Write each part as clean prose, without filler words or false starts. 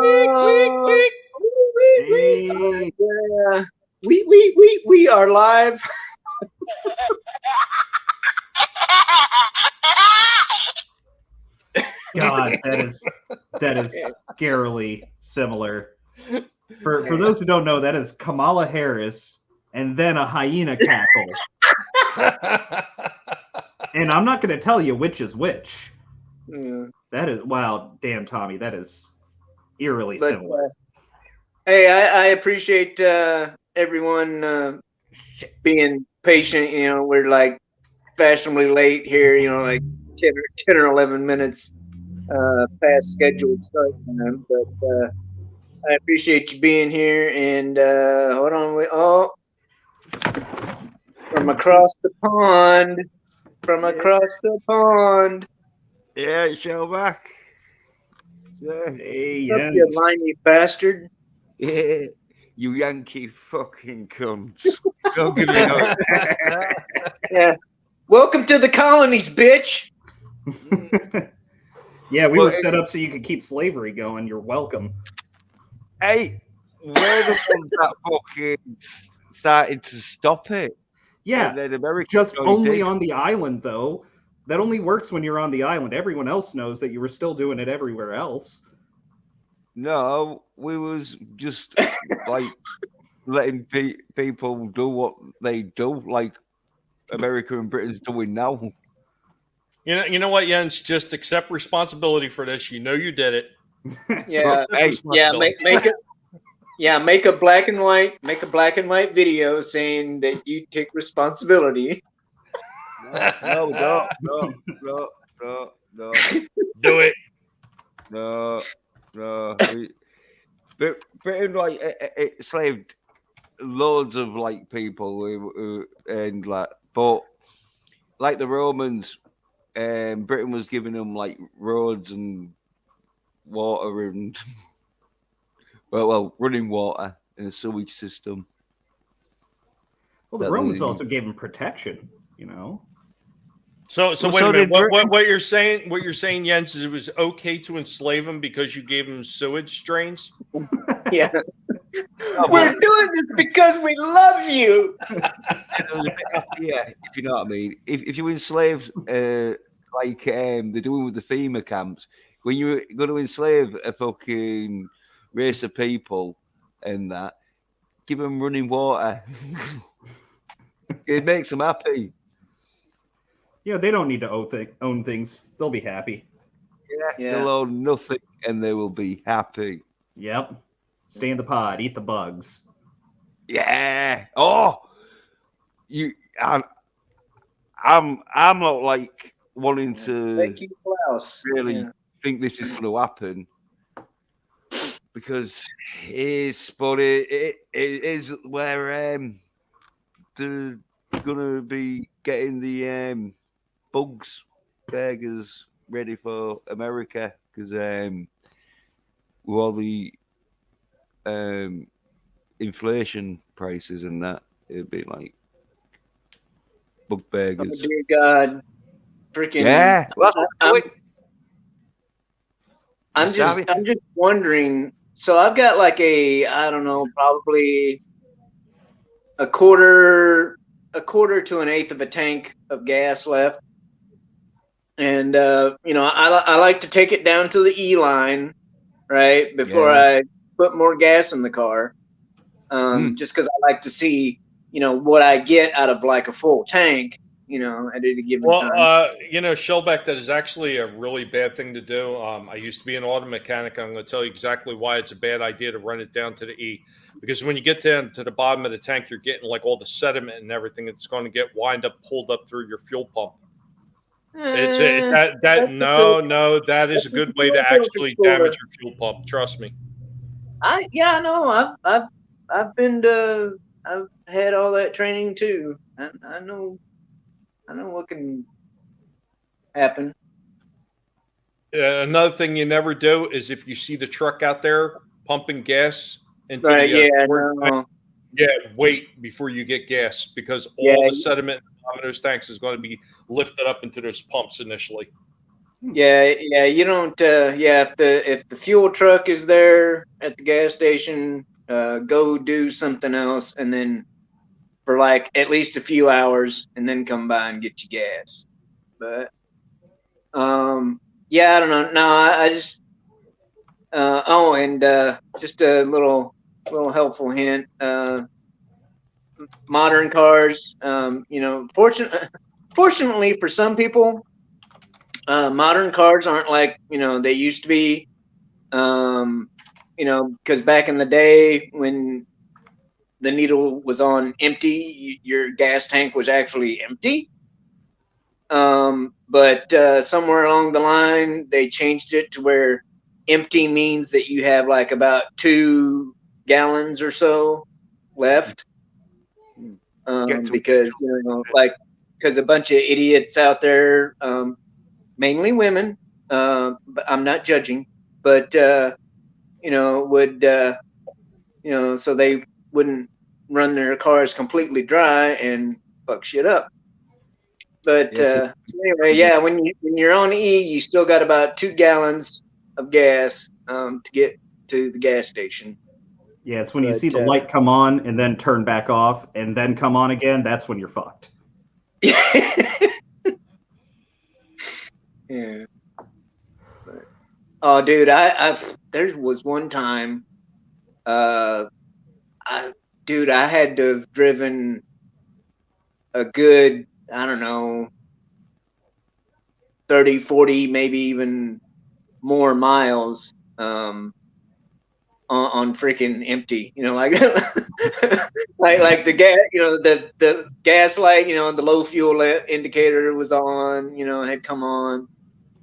Hey. We are live. God, that is scarily similar. For those who don't know, that is Kamala Harris and then a hyena cackle. And I'm not going to tell you which is which. That is, wow, damn, Tommy, that is eerily similar. Hey, I appreciate everyone being patient. You know, we're like fashionably late here, you know, like 10 or 11 minutes past scheduled start time. But I appreciate you being here. And hold on. From across the pond. Across the pond. Yeah, show back. Yeah. Hey, yeah. You limey bastard. Yeah, you Yankee fucking cunts. Don't give me no. Yeah. Welcome to the colonies, bitch. Yeah, we were set up so you could keep slavery going. You're welcome. Hey, we're the ones that fucking started to stop it. Yeah, just only on the island, though. That only works when you're on the island. Everyone else knows that you were still doing it everywhere else. No, we was just like letting people do what they do, like America and Britain's doing now. You know what, Jens? Just accept responsibility for this. You know you did it. Yeah, make a black and white video saying that you take responsibility. No. Do it. No. Britain like it slaved loads of like people and like, but like the Romans, Britain was giving them like roads and water and well running water and a sewage system. Well, the Romans also gave them protection, you know. So wait a minute. What you're saying, Jens, is it was okay to enslave them because you gave them sewage drains? Yeah. We're doing this because we love you. Yeah, if you know what I mean. If you enslave, like they're doing with the FEMA camps, when you're going to enslave a fucking race of people and that, give them running water. It makes them happy. Yeah, they don't need to own things. They'll be happy. Yeah, they'll own nothing and they will be happy. Yep. Stay in the pod, eat the bugs. Yeah. Oh, I'm not like wanting to really think this is going to happen because it is where they're going to be getting the bugs burgers ready for America because with all the inflation prices and that, it'd be like bug burgers. Oh, dear God, freaking yeah! Well, I'm just wondering. So I've got like I don't know, probably a quarter to an eighth of a tank of gas left, and you know, I like to take it down to the E line, right, before I put more gas in the car, just because I like to see, you know, what I get out of like a full tank, you know, at any given time. You know, Shellback, that is actually a really bad thing to do. I used to be an auto mechanic. I'm going to tell you exactly why it's a bad idea to run it down to the E, because when you get down to the bottom of the tank, you're getting like all the sediment and everything that's going to get pulled up through your fuel pump. That is a good way to actually damage your fuel pump. Trust me. I've had all that training too. I know what can happen. Another thing you never do is if you see the truck out there pumping gas into wait before you get gas, because all the sediment in those tanks is going to be lifted up into those pumps initially. Yeah. You don't. Yeah, if the fuel truck is there at the gas station, go do something else, and then for like at least a few hours, and then come by and get your gas. But yeah, I don't know. No, I just oh, and just a little helpful hint. Modern cars, fortunately for some people, modern cars aren't like they used to be. Because back in the day when the needle was on empty, your gas tank was actually empty. But somewhere along the line, they changed it to where empty means that you have like about 2 gallons or so left. Because because a bunch of idiots out there, mainly women, but I'm not judging, but would so they wouldn't run their cars completely dry and fuck shit up. But so anyway, yeah, when you're on E, you still got about 2 gallons of gas to get to the gas station. Yeah, it's when you see the light come on and then turn back off and then come on again. That's when you're fucked. Yeah. But, oh, dude, there was one time, I had to have driven a good, I don't know, 30, 40, maybe even more miles on freaking empty, like like the gas, the gas light, the low fuel indicator was on, had come on,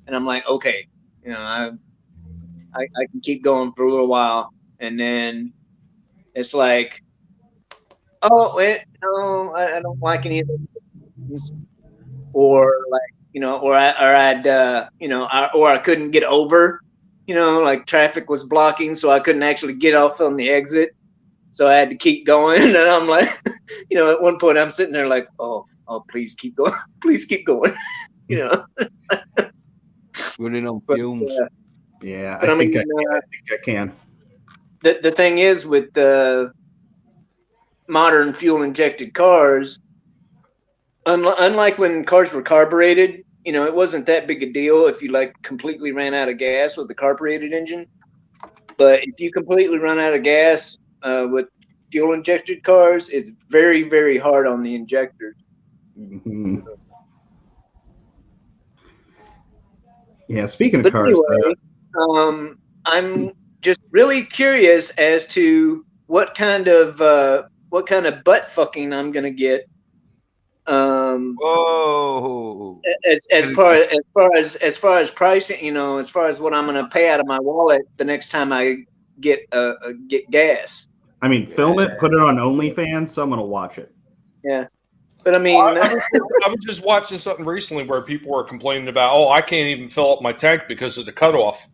and I'm like, okay, I can keep going for a little while, and then it's like, oh wait, no, I don't like any of those, or like or I'd or I couldn't get over, like traffic was blocking, so I couldn't actually get off on the exit, so I had to keep going. And I'm like, at one point I'm sitting there like, oh, please keep going, please keep going, running on fumes. Yeah, I think I can. The thing is with the modern fuel injected cars, unlike when cars were carbureted, it wasn't that big a deal if you like completely ran out of gas with the carbureted engine. But if you completely run out of gas with fuel injected cars, it's very, very hard on the injectors. Mm-hmm. Yeah, speaking of cars, anyway, I'm just really curious as to what kind of butt fucking I'm gonna get. Whoa! As far as pricing, as far as what I'm gonna pay out of my wallet the next time I get gas. I mean, film it, put it on OnlyFans, someone will watch it. Yeah. But I mean, I was just watching something recently where people were complaining about, oh, I can't even fill up my tank because of the cutoff.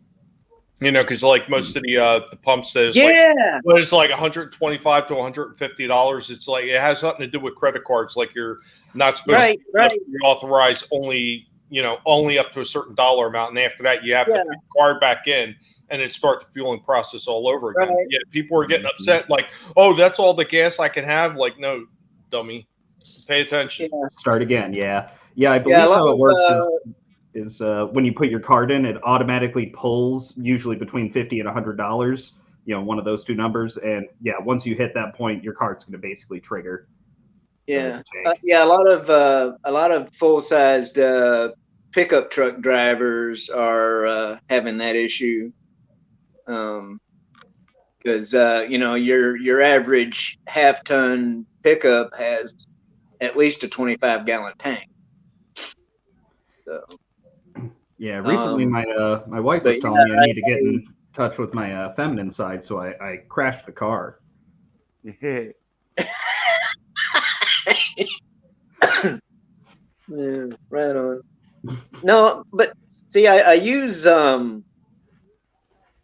Because like most of the pumps, there's it's like $125 to $150. It's like it has nothing to do with credit cards. Like you're not supposed to authorize only up to a certain dollar amount, and after that you have to put the card back in and then start the fueling process all over again. Right. Yeah, people are getting upset, like, oh, that's all the gas I can have. Like, no, dummy. Pay attention. Yeah. Start again. Yeah. I believe how it works is when you put your card in, it automatically pulls usually between $50 and $100. One of those two numbers, and once you hit that point, your card's going to basically trigger. Yeah, a lot of full-sized pickup truck drivers are having that issue. Because your average half-ton pickup has at least a 25-gallon tank. So, yeah, recently my wife was telling me I need to get in touch with my feminine side, so I crashed the car. Yeah, right on. No, but see, I use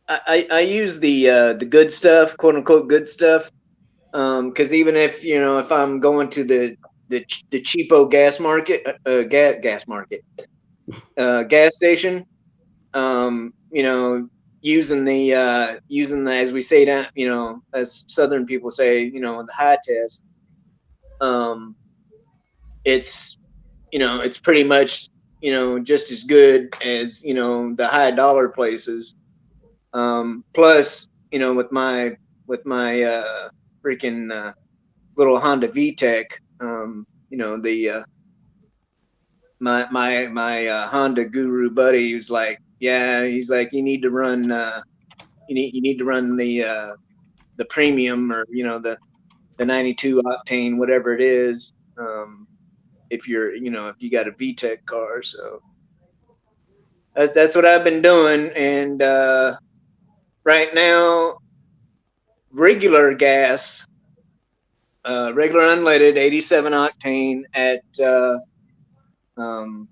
I use the good stuff, quote unquote good stuff, because even if if I'm going to the cheapo gas station, you know, using the as we say that, you know, as Southern people say, you know, the high test. It's, you know, it's pretty much, you know, just as good as, you know, the high dollar places. Plus, you know, with my freaking little Honda VTEC, you know, the my Honda guru buddy was like, yeah, he's like, you need to run you need to run the premium, or you know, the 92 octane, whatever it is, if you're, you know, if you got a VTEC car. So that's what I've been doing. And right now, regular gas, regular unleaded 87 octane um,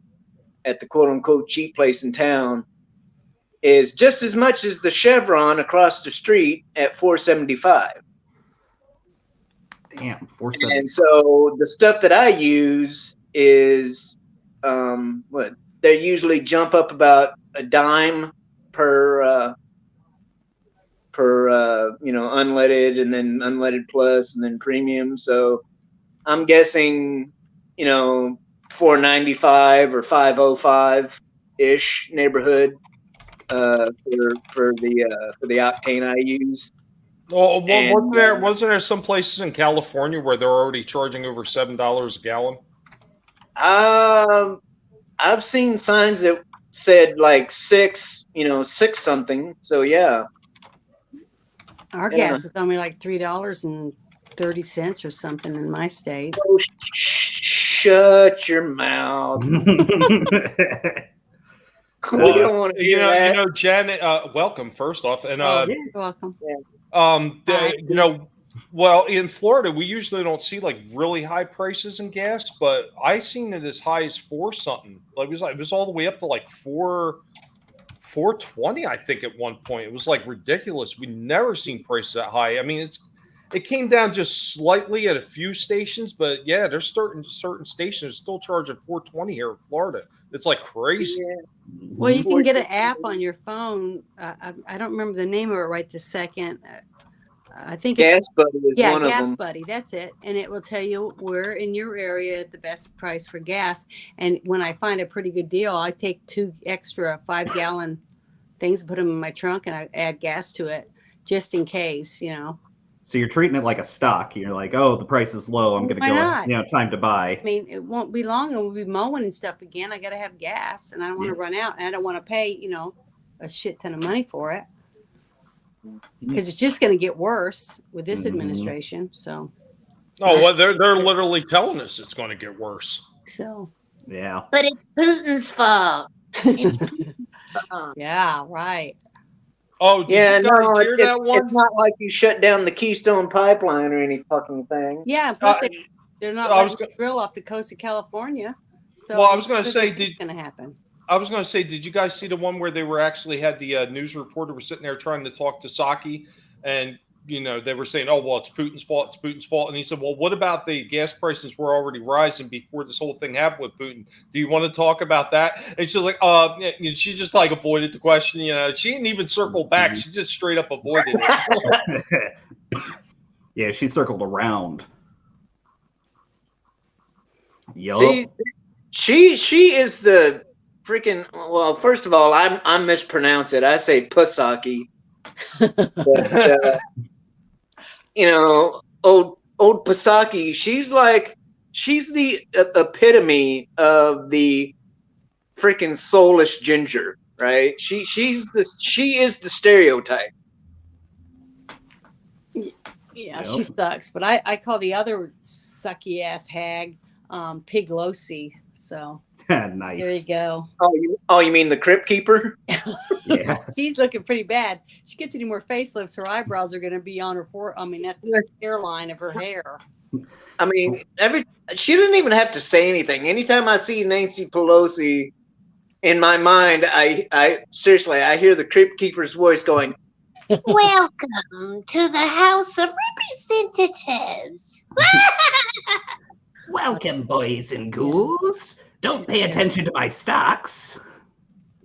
at the quote unquote cheap place in town is just as much as the Chevron across the street at 475. Damn, 475. And so the stuff that I use is what they usually jump up about a dime per you know, unleaded, and then unleaded plus, and then premium. So I'm guessing, you know, 495 or 505 ish neighborhood for the octane I use. Well, wasn't there some places in California where they're already charging over $7 a gallon? I've seen signs that said like six something. So yeah. Our gas is only like $3.30 or something in my state. Oh, shut your mouth. Well, you don't want to hear that. You know, Janet, welcome first off, and you're welcome. You know, well, in Florida, we usually don't see like really high prices in gas, but I seen it as high as $4 something. Like it was all the way up to like $4.20, I think, at one point. It was like ridiculous. We never seen prices that high. I mean, it came down just slightly at a few stations, but yeah, there's certain stations still charging $4.20 here in Florida. It's like crazy. Yeah. Well, you can get an app on your phone. I don't remember the name of it right this second. I think Gas Buddy is one of them. Gas Buddy, that's it. And it will tell you where in your area the best price for gas. And when I find a pretty good deal, I take 2 extra 5-gallon things, put them in my trunk, and I add gas to it just in case, you know. So you're treating it like a stock. You're like, oh, the price is low. I'm going to go, you know, time to buy. I mean, it won't be long and we'll be mowing and stuff again. I got to have gas, and I don't want to run out, and I don't want to pay, you know, a shit ton of money for it. Because it's just going to get worse with this administration. So, well, they're literally telling us it's going to get worse. So, yeah, but it's Putin's fault. It's Putin's fault. Yeah, right. Oh, it's not like you shut down the Keystone Pipeline or any fucking thing. Yeah, plus they're not letting the drill off the coast of California. So, well, I was going to say, what's going to happen? I was going to say, did you guys see the one where they were actually had the news reporter was sitting there trying to talk to Psaki, and you know they were saying, "Oh, well, it's Putin's fault. It's Putin's fault." And he said, "Well, what about the gas prices were already rising before this whole thing happened with Putin? Do you want to talk about that?" And she's like, she just like avoided the question. You know, she didn't even circle back. She just straight up avoided it. Yeah, she circled around. See, she is the freaking, well, first of all, I mispronounce it. I say Psaki. But, you know, old Psaki, she's the epitome of the freaking soulless ginger, right? She is the stereotype. Yeah, she sucks. But I call the other sucky ass hag Pig Losi. So nice. There you go. Oh, you mean the Crypt Keeper? Yeah. She's looking pretty bad. She gets any more facelifts, her eyebrows are going to be on her that's the hairline of her hair. I mean, she didn't even have to say anything. Anytime I see Nancy Pelosi, in my mind, I seriously, I hear the Crypt Keeper's voice going, "Welcome to the House of Representatives." Welcome, boys and ghouls. Don't pay attention to my stocks.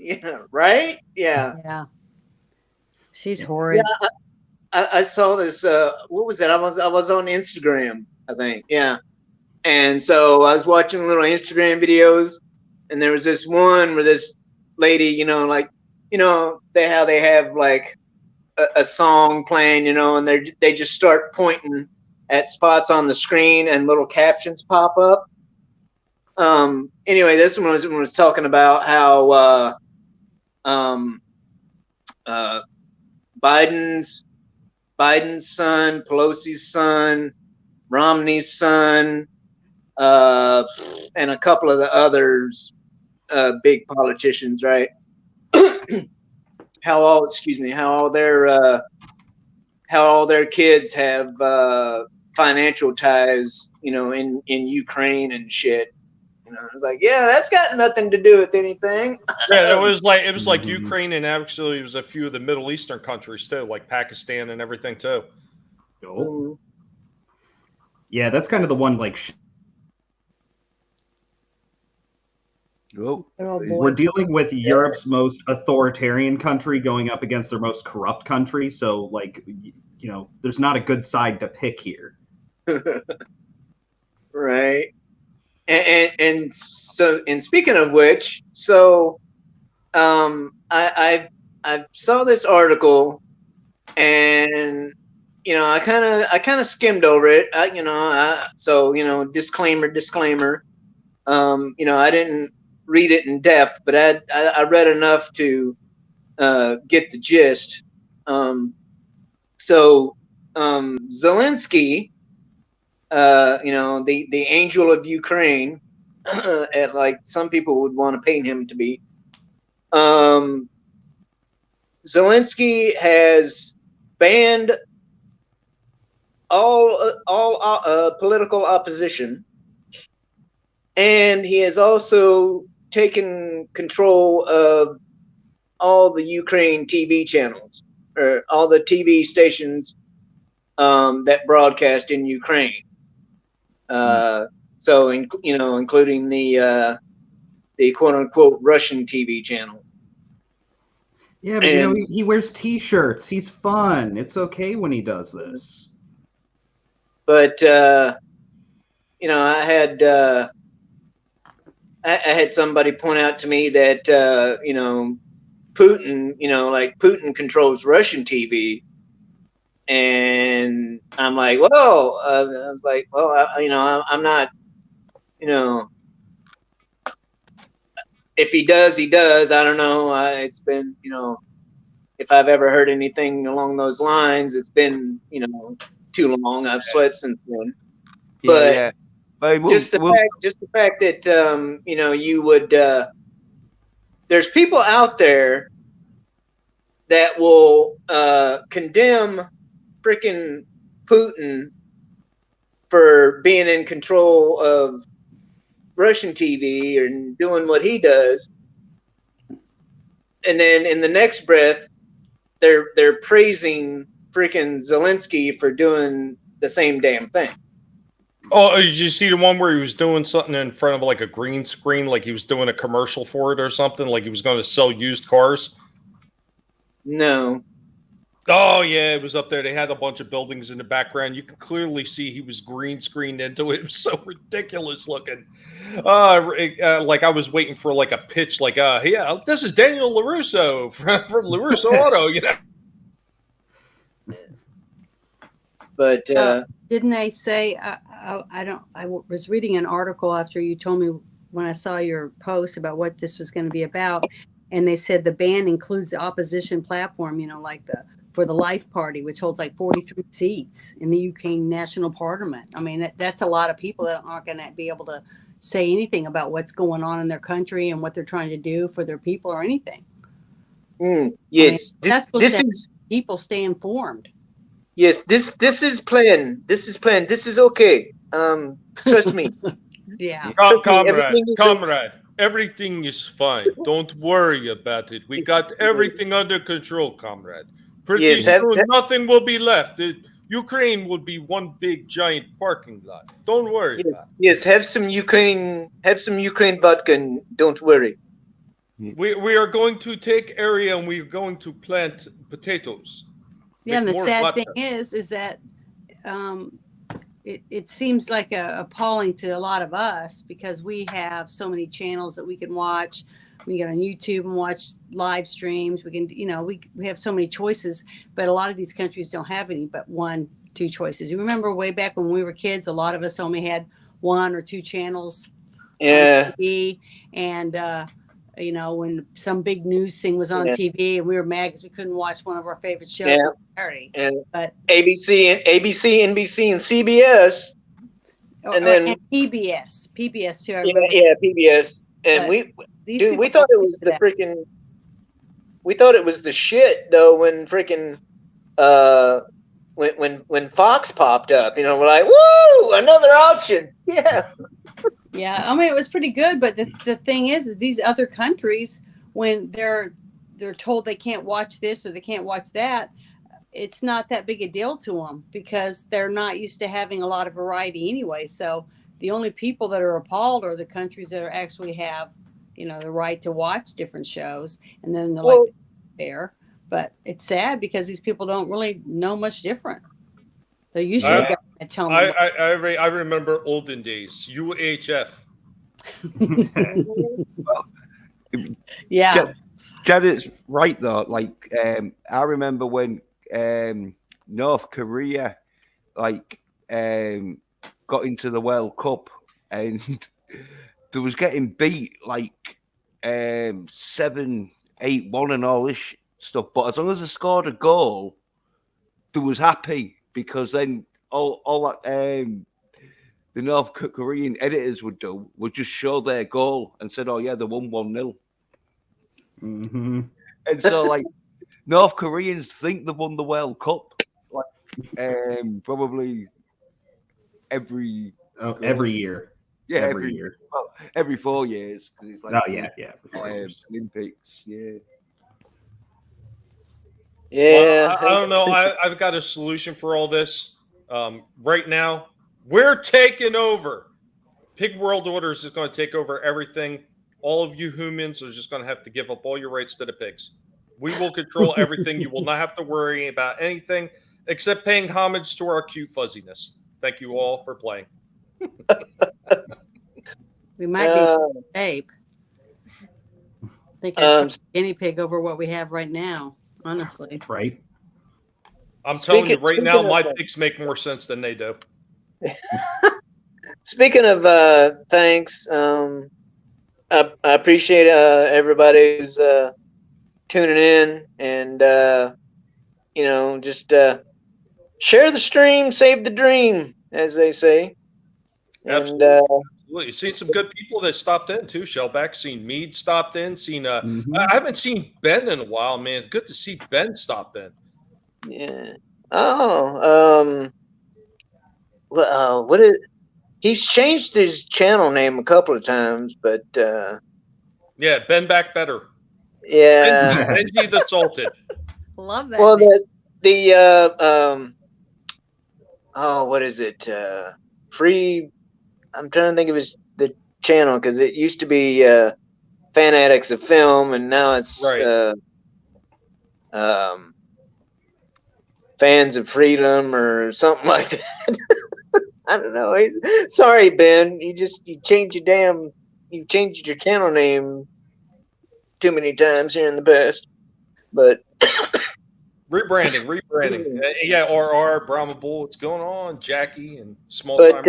Yeah, right? Yeah. Yeah. She's horrid. Yeah, I saw this. What was it? I was on Instagram, I think. Yeah, and so I was watching little Instagram videos, and there was this one where this lady, like, they have like a song playing, and they just start pointing at spots on the screen, and little captions pop up. Anyway, this one was talking about how um, uh, Biden's son, Pelosi's son, Romney's son, and a couple of the others, big politicians, right? how all their kids have financial ties, in Ukraine and shit. It's like, yeah, that's got nothing to do with anything. Yeah, it was like Mhm. Ukraine, and actually it was a few of the Middle Eastern countries too, like Pakistan and everything too. Oh. Yeah, that's kind of the one, like, Oh, we're dealing with Europe's most authoritarian country going up against their most corrupt country. So, like, there's not a good side to pick here. Right. And so, and speaking of which, so I saw this article, and I kind of skimmed over it. Disclaimer. I didn't read it in depth, but I read enough to get the gist. Zelensky, the angel of Ukraine, at like some people would want to paint him to be. Zelensky has banned all political opposition, and he has also taken control of all the Ukraine TV channels, or all the TV stations that broadcast in Ukraine. So, including the quote unquote Russian TV channel. Yeah, but he wears T-shirts. He's fun. It's okay when he does this. But I had somebody point out to me that Putin, Putin controls Russian TV, and I'm like, whoa. I was like, well, I'm not, if he does, he does. I don't know. It's been, if I've ever heard anything along those lines, it's been, too long. I've slept since then. Yeah, but just the fact that you would there's people out there that will condemn freaking Putin for being in control of Russian TV and doing what he does, and then in the next breath they're praising freaking Zelensky for doing the same damn thing. Oh, did you see the one where he was doing something in front of like a green screen, like he was doing a commercial for it or something, like he was going to sell used cars? No. Oh, yeah, it was up there. They had a bunch of buildings in the background. You can clearly see he was green screened into it. It was so ridiculous looking. Like I was waiting for like a pitch, like, yeah, this is Daniel LaRusso from LaRusso Auto, But didn't they say, I was reading an article after you told me when I saw your post about what this was going to be about. And they said the ban includes the opposition platform, like for the Life Party, which holds like 43 seats in the UK National Parliament. I mean, that's a lot of people that aren't going to be able to say anything about what's going on in their country and what they're trying to do for their people or anything. Yes, I mean, this is people stay informed. Yes, this is planned. This is planned. This is okay. Trust me. Yeah. Comrade, everything is fine. Don't worry about it. We got everything under control, comrade. Pretty soon, nothing will be left. Ukraine will be one big giant parking lot. Don't worry. Yes, have some Ukraine vodka, and don't worry. We are going to take area and we're going to plant potatoes. Yeah, and the sad vodka. thing is that it seems like appalling to a lot of us because we have so many channels that we can watch. We get on YouTube and watch live streams. We can, we have so many choices, but a lot of these countries don't have any but 1, 2 choices. You remember way back when we were kids, a lot of us only had 1 or 2 channels on TV, and when some big news thing was on TV and we were mad because we couldn't watch one of our favorite shows on Saturday. But ABC, NBC, and CBS, and then PBS too. I remember. Yeah, PBS, and we thought it was the freaking. We thought it was the shit though when freaking when Fox popped up. We're like, woo, another option. Yeah. Yeah, I mean, it was pretty good, but the thing is these other countries, when they're told they can't watch this or they can't watch that, it's not that big a deal to them because they're not used to having a lot of variety anyway. So the only people that are appalled are the countries that actually have, the right to watch different shows, and then they're like there. But it's sad because these people don't really know much different. They're usually telling them. I remember olden days. UHF. Yeah. Janet's right though. Like I remember when North Korea got into the World Cup and they was getting beat 7-8-1 and all this stuff. But as long as they scored a goal, they was happy because then all that the North Korean editors would just show their goal and said, "Oh yeah, they won 1-0." Mm-hmm. And so North Koreans think they've won the World Cup, probably every year. Yeah, every year. Well, every 4 years. It's Olympics. Yeah. Yeah. Well, I don't know. I've got a solution for all this. Right now, we're taking over. Pig World Orders is going to take over everything. All of you humans are just going to have to give up all your rights to the pigs. We will control everything. You will not have to worry about anything except paying homage to our cute fuzziness. Thank you all for playing. We might be shape. I think I'm guinea pig over what we have right now, honestly. Right. I'm telling you right now, my pigs make more sense than they do. Speaking of thanks, I appreciate everybody who's tuning in and just share the stream, save the dream, as they say. Absolutely. Absolutely. You've seen some good people that stopped in too. Shellback, seen Mead stopped in. Seen I haven't seen Ben in a while, man. It's good to see Ben stopped in. Yeah. What is? He's changed his channel name a couple of times, but yeah, Ben Back Better. Yeah, Benji the Salted. Love that. Well, what is it? Free. I'm trying to think of the channel because it used to be Fanatics of Film, and now it's Fans of Freedom or something like that. I don't know. Sorry, Ben. You changed your channel name too many times here in the past. But rebranding. Yeah, RR, Brahma Bull, what's going on? Jackie and Small Time.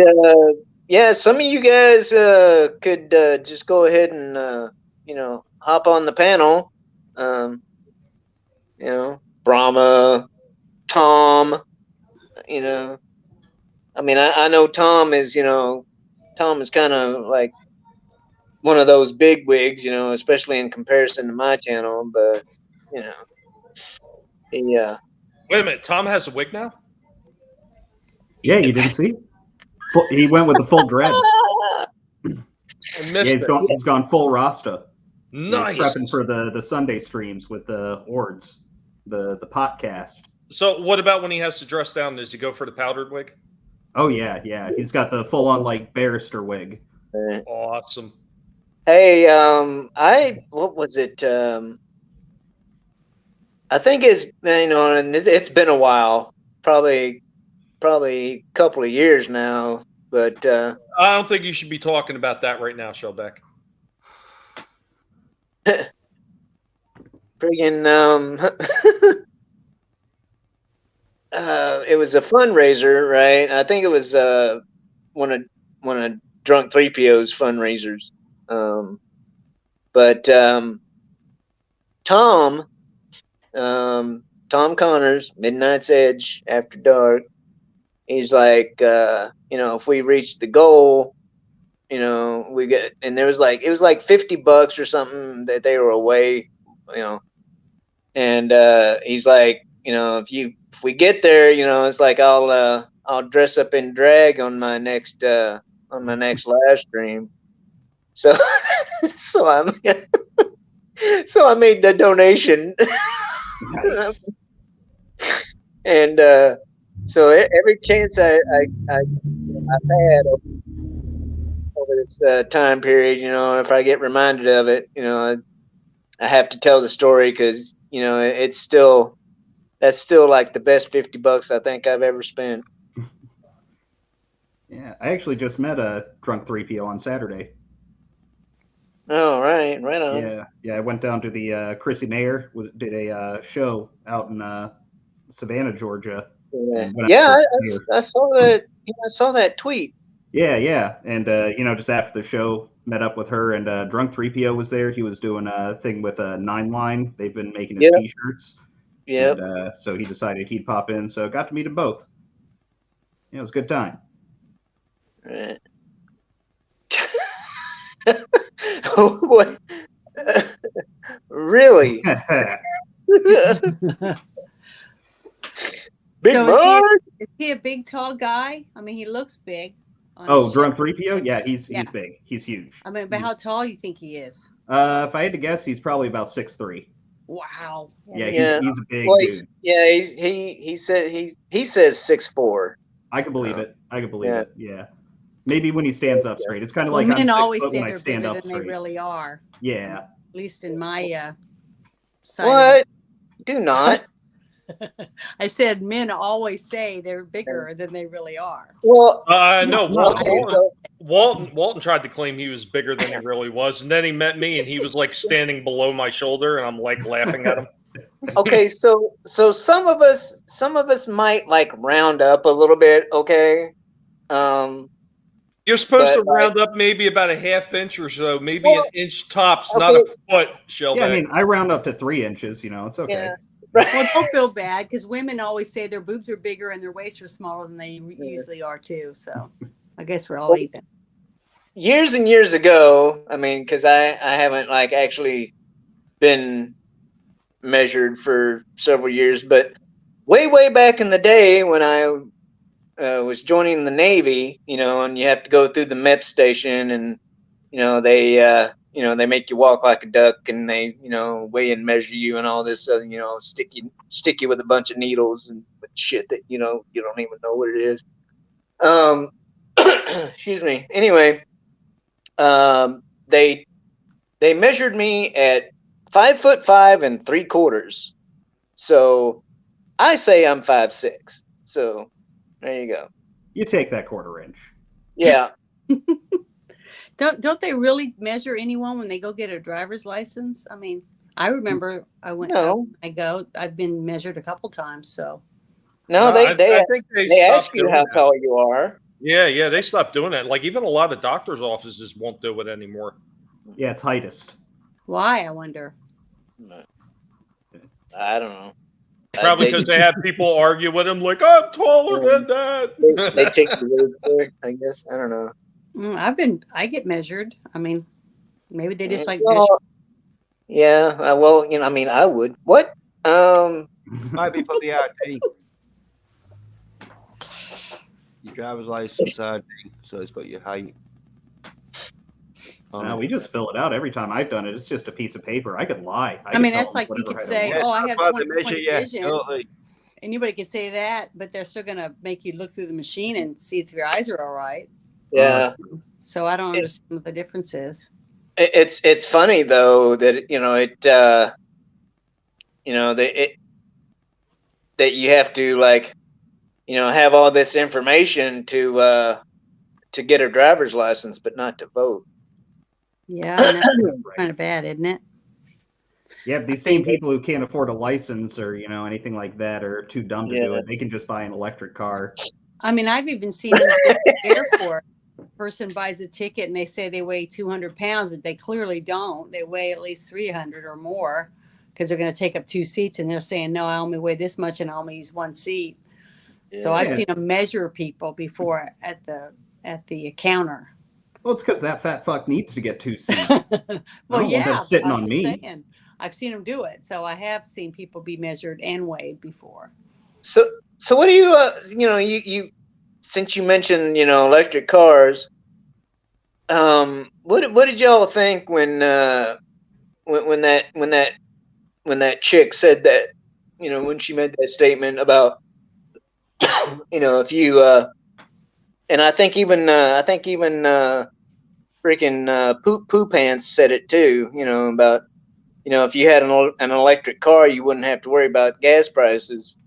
Yeah, some of you guys could just go ahead and hop on the panel. Brahma, Tom, I mean, I know Tom is kind of like one of those big wigs, especially in comparison to my channel. But yeah. Wait a minute, Tom has a wig now? Yeah, you didn't see? He went with the full dread. He's gone full Rasta. Nice. He's prepping for the Sunday streams with the Hordes, the podcast. So what about when he has to dress down? Does he go for the powdered wig? Oh yeah. He's got the full on barrister wig. Awesome. Hey, what was it? I think it's, and it's been a while, probably a couple of years now, but I don't think you should be talking about that right now, Shelbeck. friggin' it was a fundraiser, right? I think it was one of Drunk 3PO's fundraisers. But Tom Tom Connors, Midnight's Edge After Dark, he's like, if we reach the goal, we get, and it was like $50 or something that they were away, and he's like, if we get there, it's like I'll dress up in drag on my next live stream. So so I made the donation. Nice. And so every chance I've had over this time period, if I get reminded of it, I have to tell the story because that's still like the best $50 I think I've ever spent. Yeah, I actually just met a Drunk 3PO on Saturday. Oh, right on. Yeah, I went down to the Chrissy Mayer did a show out in Savannah, Georgia. Yeah, I saw that. I saw that tweet. Yeah, and just after the show, met up with her, and Drunk 3PO was there. He was doing a thing with a 9 Line. They've been making his T-shirts. Yep. And so he decided he'd pop in. So got to meet them both. Yeah, it was a good time. Right. What? Really? Big so is he a big, tall guy? I mean, he looks big. Oh, Drunk 3PO? Yeah, he's big. He's huge. I mean, but how tall you think he is? If I had to guess, he's probably about 6'3". Wow. Yeah, he's a big dude. He says 6'4". I can believe it. Yeah. Maybe when he stands up straight. It's kind of like men I'm always 6 say foot when I they're stand bigger up than straight. they really are. Yeah. At least in my side. What? Do not. I said men always say they're bigger than they really are. Well, no, Walton tried to claim he was bigger than he really was, and then he met me, and he was like standing below my shoulder, and I'm like laughing at him. Okay, so some of us might like round up a little bit, okay? You're supposed to round up maybe about a half inch or so, maybe an inch tops, not a foot, Shelby. Yeah, I mean, I round up to 3 inches, it's okay. Yeah. Well, don't feel bad because women always say their boobs are bigger and their waists are smaller than they usually are too. So I guess we're all even. Years and years ago, I mean, because I haven't like actually been measured for several years, but way back in the day when I was joining the Navy, and you have to go through the MEP station, and they make you walk like a duck, and they weigh and measure you and all this, stick you with a bunch of needles and shit that you don't even know what it is. Excuse me. Anyway, they measured me at 5'5" 3/4. So I say I'm 5'6". So there you go. You take that 1/4 inch. Yeah. Don't they really measure anyone when they go get a driver's license? I mean, I remember I went. No. I've been measured a couple times. So no, I think they ask you how tall you are. Yeah, they stopped doing that. Like even a lot of doctors' offices won't do it anymore. Yeah, it's heightest. Why? I wonder. I don't know. Probably because they have people argue with him, like I'm taller than that. They take the word for it, I guess. I don't know. I get measured. I mean, maybe they just like measure. Yeah. Well, I mean, I would. What? Might be for the ID. Your driver's license ID, so it's got your height. No, we just fill it out every time I've done it. It's just a piece of paper. I could lie. I mean, that's like you could say, I have 20/20 vision. Totally. Anybody could say that, but they're still going to make you look through the machine and see if your eyes are all right. Yeah. So I don't understand what the difference is. It's funny though that that you have to like have all this information to get a driver's license, but not to vote. Yeah, I know. Kind of bad, isn't it? Yeah, these same people who can't afford a license or anything like that are too dumb to do it. They can just buy an electric car. I mean, I've even seen them do it at the airport. Person buys a ticket and they say they weigh 200 pounds, but they clearly don't. They weigh at least 300 or more because they're going to take up 2 seats, and they're saying, no, I only weigh this much and I only use 1 seat. Yeah. So I've seen them measure people before at the counter. Well, it's because that fat fuck needs to get 2 seats. Well, yeah, sitting on me. Saying, I've seen them do it, so I have seen people be measured and weighed before. So what do you since you mentioned electric cars, what did y'all think when that chick said that, when she made that statement about if you and I think even freaking Poo Pants said it too, about if you had an electric car, you wouldn't have to worry about gas prices.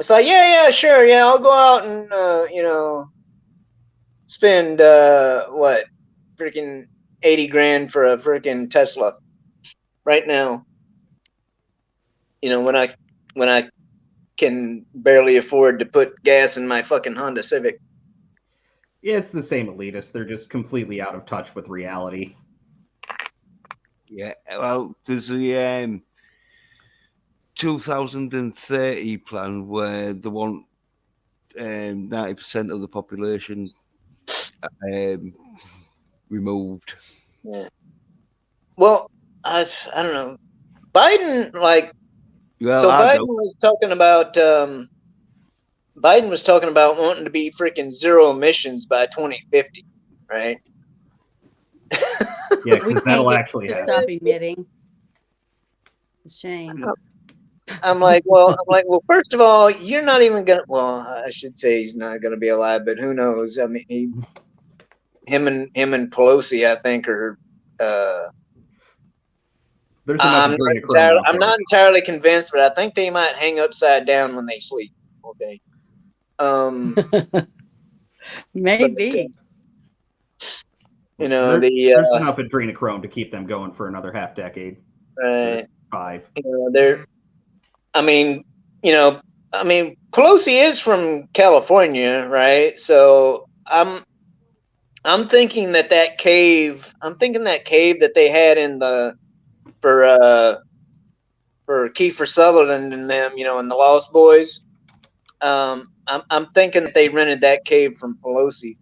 It's like, yeah, sure, yeah, I'll go out and spend what, freaking 80 grand for a freaking Tesla right now. When I can barely afford to put gas in my fucking Honda Civic. Yeah, it's the same elitists. They're just completely out of touch with reality. Yeah, well, there's the 2030 plan where they want 90% of the population removed. Yeah. Well, I don't know. Biden, like, well, so Biden was talking about wanting to be freaking zero emissions by 2050, right? Yeah, because that'll actually happen. Stop emitting. It's a shame. I'm like, well, first of all, you're not even gonna. Well, I should say he's not gonna be alive, but who knows? I mean, him and Pelosi, I think, are. I'm not entirely convinced, but I think they might hang upside down when they sleep. Okay. Maybe. But, there's enough adrenochrome to keep them going for another half decade. Right. 5. Pelosi is from California, right? So I'm thinking that cave that they had in for Kiefer Sutherland and them, and the Lost Boys. I'm thinking that they rented that cave from Pelosi.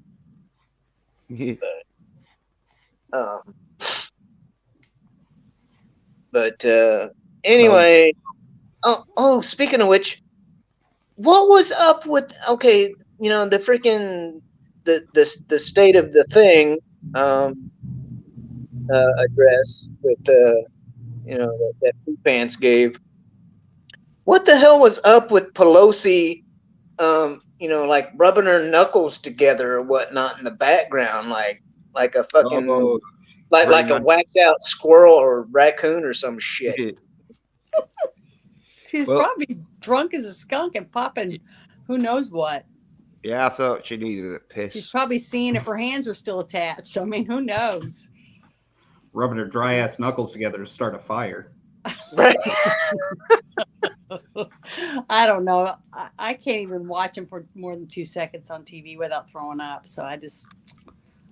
But anyway, speaking of which, what was up with the freaking the state of the thing address with that Poo Pants gave. What the hell was up with Pelosi? Like rubbing her knuckles together or whatnot in the background, like a fucking like a whacked out squirrel or raccoon or some shit. She's probably drunk as a skunk and popping who knows what. Yeah, I thought she needed a piss. She's probably seeing if her hands were still attached. I mean, who knows? Rubbing her dry ass knuckles together to start a fire. Right. I don't know. I can't even watch them for more than 2 seconds on TV without throwing up. So I'd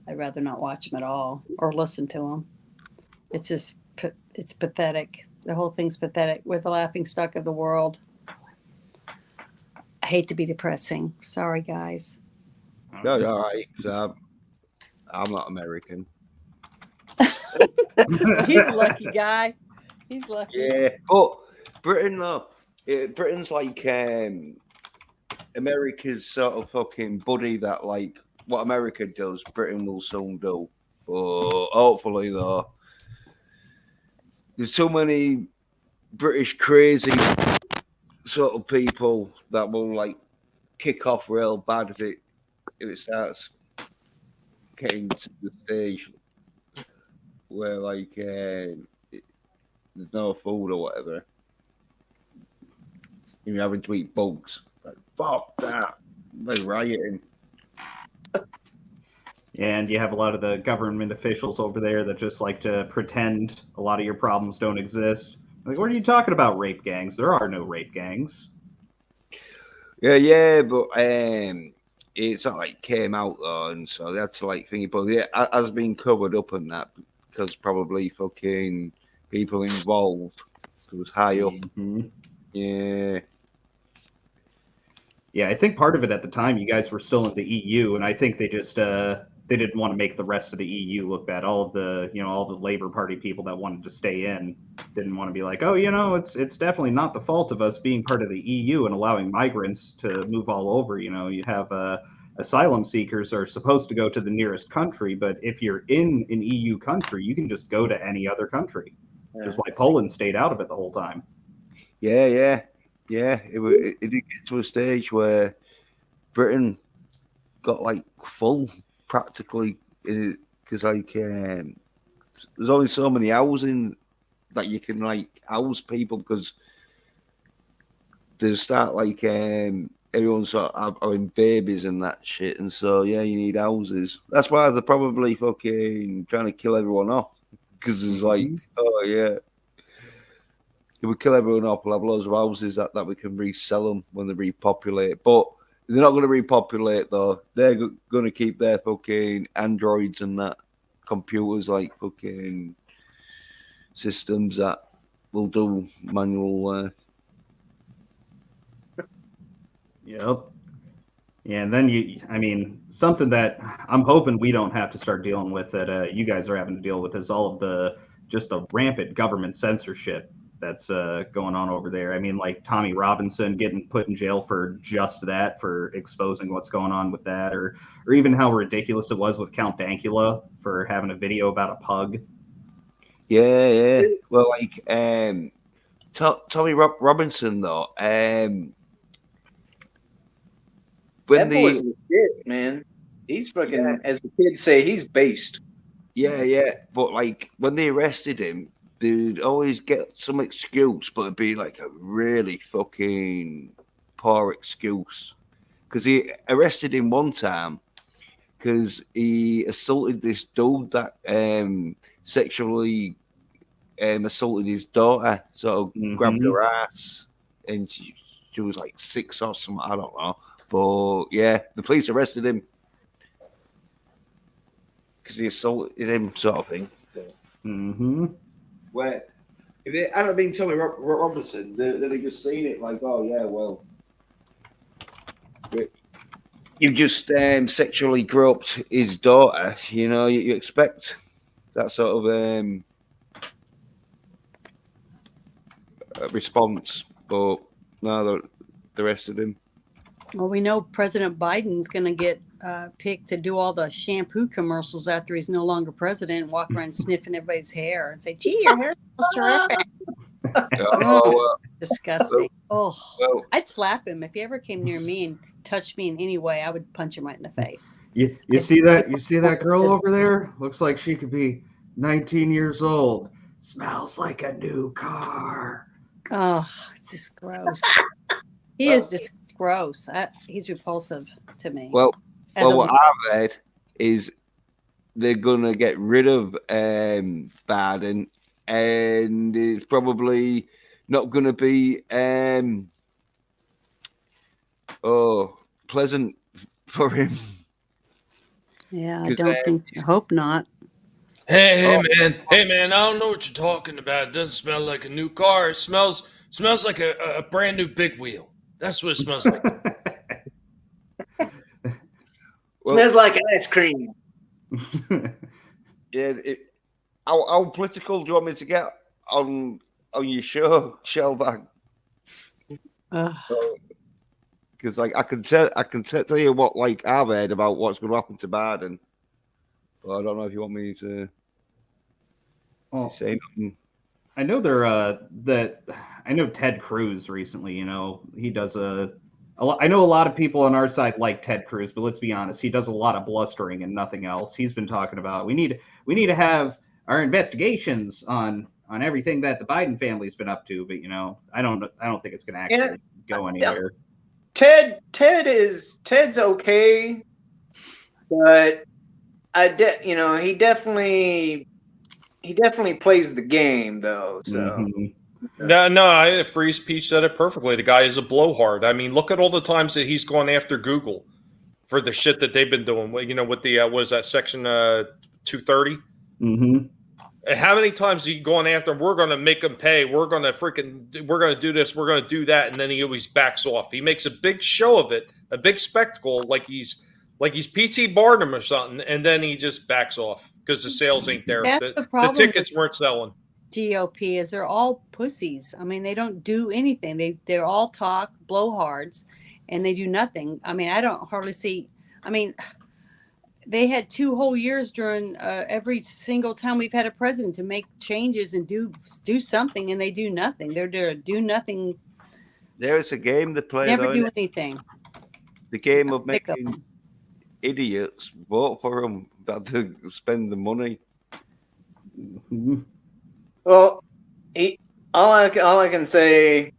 rather not watch them at all or listen to them. It's just, it's pathetic. The whole thing's pathetic. We're the laughing stock of the world. I hate to be depressing. Sorry, guys. No, you're all right. I'm not American. He's a lucky guy. He's lucky. Yeah, but Britain, though, Britain's like America's sort of fucking buddy that, like, what America does, Britain will soon do. But hopefully, though, there's so many British crazy sort of people that will, like, kick off real bad if if it starts getting to the stage where like there's no food or whatever, and you're having to eat bugs, like fuck that, like rioting. And you have a lot of the government officials over there that just like to pretend a lot of your problems don't exist. Like, what are you talking about, rape gangs? There are no rape gangs. Yeah, but it's not like came out though, and so that's like thinking, but yeah, it has been covered up on that because probably fucking people involved who was high up. Mm-hmm. Yeah. Yeah, I think part of it at the time, you guys were still in the EU, and I think they just they didn't want to make the rest of the EU look bad. All of the all the Labour Party people that wanted to stay in didn't want to be like, oh, it's definitely not the fault of us being part of the EU and allowing migrants to move all over. You have asylum seekers are supposed to go to the nearest country, but if you're in an EU country, you can just go to any other country. Which is why Poland stayed out of it the whole time. Yeah. It did get to a stage where Britain got like full practically because like there's only so many housing that you can like house people because they start like everyone's sort of having babies and that shit, and so yeah, you need houses. That's why they're probably fucking trying to kill everyone off because it's like, oh yeah. If we kill everyone off, we'll have loads of houses that we can resell them when they repopulate. But they're not going to repopulate, though. They're going to keep their fucking androids and that computers, like fucking systems that will do manual work. Yep. Yeah, and then something that I'm hoping we don't have to start dealing with that you guys are having to deal with is all of the rampant government censorship that's going on over there. I mean, like Tommy Robinson getting put in jail for just that, for exposing what's going on with that, or even how ridiculous it was with Count Dankula for having a video about a pug. Yeah. Well, like Tommy Robinson though, that boy's legit, man. He's fucking, as the kids say, he's based. Yeah. But like when they arrested him, they'd always get some excuse, but it'd be like a really fucking poor excuse. Because he arrested him one time because he assaulted this dude that sexually assaulted his daughter, sort of grabbed her ass, and she was like 6 or something, I don't know. But yeah, the police arrested him because he assaulted him, sort of thing. Where if it hadn't been Tommy Robinson, they'd have just seen it like, oh yeah, well, you just sexually groped his daughter. You expect that sort of response, but no, they arrested him. Well, we know President Biden's going to get picked to do all the shampoo commercials after he's no longer president, walk around sniffing everybody's hair and say, gee, your hair smells terrific. Disgusting. I'd slap him. If he ever came near me and touched me in any way, I would punch him right in the face. You see that? You see that girl over there? Looks like she could be 19 years old. Smells like a new car. Oh, it's just gross. He is just gross. He's repulsive to me. Well, what I've heard is they're gonna get rid of Biden, and it's probably not gonna be pleasant for him. Yeah, I don't think so. I hope not. Hey man, I don't know what you're talking about. It doesn't smell like a new car. It smells like a brand new big wheel. That's what it smells like. Smells like ice cream. Yeah. How political do you want me to get on your show, Shellbag? Because like I can tell you what like I've heard about what's going to happen to Biden, but I don't know if you want me to say nothing. I know I know Ted Cruz recently. He does I know a lot of people on our side like Ted Cruz, but let's be honest, he does a lot of blustering and nothing else. He's been talking about we need to have our investigations on everything that the Biden family's been up to, but I don't think it's going to actually go anywhere. Ted's okay, but he definitely plays the game though. So no, Freeze Peach said it perfectly. The guy is a blowhard. I mean, look at all the times that he's gone after Google for the shit that they've been doing. With the what is that section 230? Mm-hmm. How many times are you going after him? We're going to make him pay. We're going to do this. We're going to do that. And then he always backs off. He makes a big show of it, a big spectacle, like he's P.T. Barnum or something. And then he just backs off because the sales ain't there. That's the problem. The tickets weren't selling. GOP is they're all pussies. I mean, they don't do anything. They're all talk blowhards, and they do nothing. I mean, I don't hardly see. I mean, they had 2 whole years during every single time we've had a president to make changes and do something, and they do nothing. They're do nothing. There's a game they play. Never do anything. The game of making idiots vote for them that to spend the money. Mm-hmm. Well, all I can say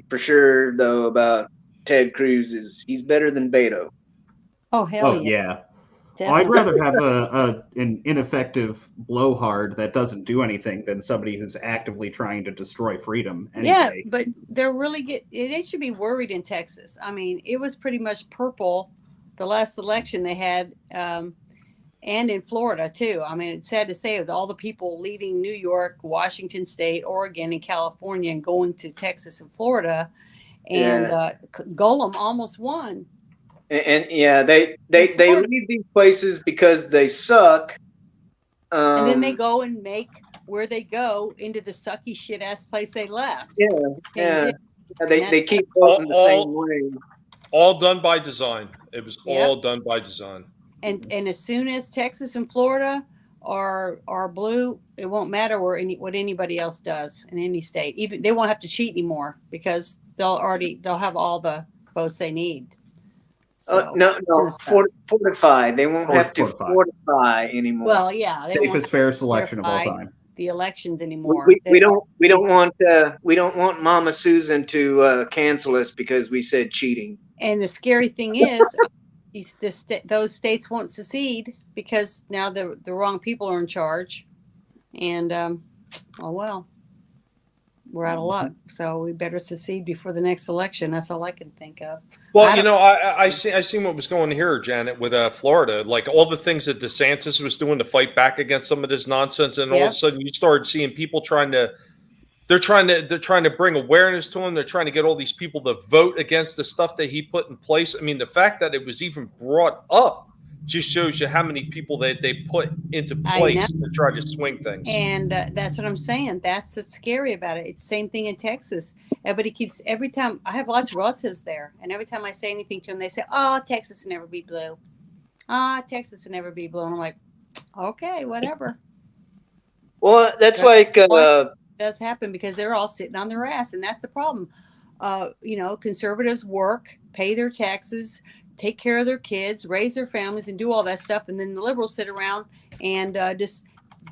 for sure though about Ted Cruz is he's better than Beto. Oh hell yeah. Well, I'd rather have an ineffective blowhard that doesn't do anything than somebody who's actively trying to destroy freedom. Anyway. Yeah, but they're really they should be worried in Texas. I mean, it was pretty much purple the last election they had. And in Florida too. I mean, it's sad to say, with all the people leaving New York, Washington State, Oregon, and California, and going to Texas and Florida, and Golem almost won. And they leave these places because they suck. And then they go and make where they go into the sucky shit ass place they left. Yeah. They keep voting the same way. All done by design. It was all done by design. And as soon as Texas and Florida are blue, it won't matter what anybody else does in any state. Even they won't have to cheat anymore because they'll have all the votes they need. So, fortify. They won't have to fortify anymore. Well, yeah, they safest fair selection of all time. The elections anymore. We don't want Mama Susan to cancel us because we said cheating. And the scary thing is, those states won't secede because now the wrong people are in charge, and oh well, we're out of luck. So we better secede before the next election. That's all I can think of. Well, I seen what was going here, Janet, with Florida, like all the things that DeSantis was doing to fight back against some of this nonsense, and all of a sudden you started seeing people they're trying to bring awareness to him. They're trying to get all these people to vote against the stuff that he put in place. I mean, the fact that it was even brought up just shows you how many people they put into place to try to swing things. And that's what I'm saying. That's what's scary about it. It's the same thing in Texas. Every time I have lots of relatives there, and every time I say anything to them, they say, "Oh, Texas will never be blue. Texas will never be blue." And I'm like, okay, whatever. Well, that's does happen because they're all sitting on their ass, and that's the problem. Conservatives work, pay their taxes, take care of their kids, raise their families, and do all that stuff, and then the liberals sit around and just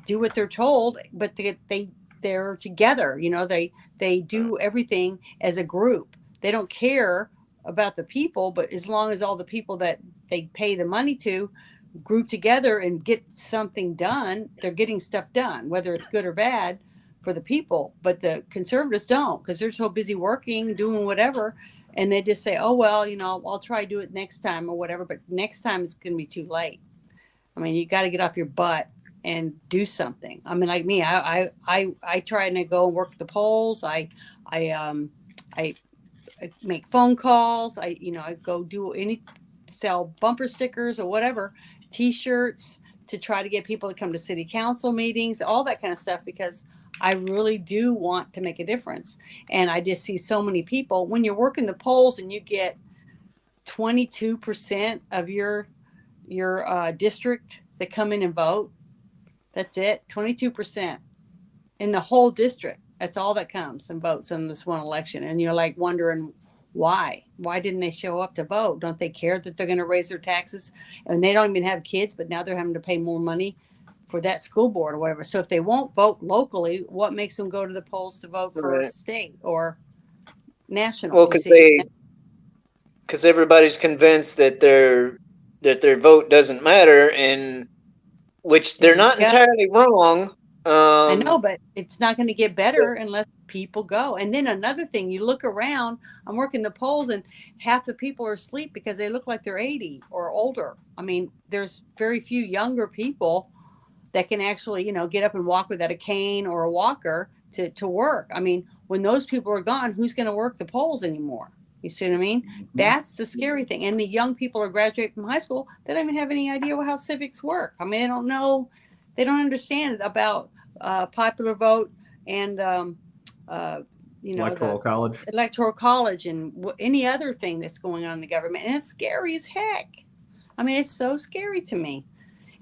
do what they're told. But they're together. They do everything as a group. They don't care about the people, but as long as all the people that they pay the money to group together and get something done, they're getting stuff done, whether it's good or bad for the people. But the conservatives don't, because they're so busy working, doing whatever, and they just say, "Oh well, I'll try to do it next time or whatever." But next time it's going to be too late. I mean, you got to get off your butt and do something. I mean, like me, I try and go and work the polls. I make phone calls. I go sell bumper stickers or whatever, T-shirts, to try to get people to come to city council meetings, all that kind of stuff, because I really do want to make a difference. And I just see so many people when you're working the polls and you get 22% of your district that come in and vote. That's it, 22% in the whole district. That's all that comes and votes in this one election. And you're like wondering Why? Why didn't they show up to vote? Don't they care that they're going to raise their taxes? And they don't even have kids, but now they're having to pay more money for that school board or whatever. So if they won't vote locally, what makes them go to the polls to vote for a state or national? Well, because everybody's convinced that their vote doesn't matter, and which they're not entirely wrong. I know, but it's not going to get better unless people go. And then another thing, you look around, I'm working the polls, and half the people are asleep because they look like they're 80 or older. I mean, there's very few younger people that can actually, get up and walk without a cane or a walker to work. I mean, when those people are gone, who's going to work the polls anymore? You see what I mean? Mm-hmm. That's the scary thing. And the young people are graduating from high school. They don't even have any idea how civics work. I mean, they don't know. They don't understand about popular vote and, electoral college and any other thing that's going on in the government. And it's scary as heck. I mean, it's so scary to me.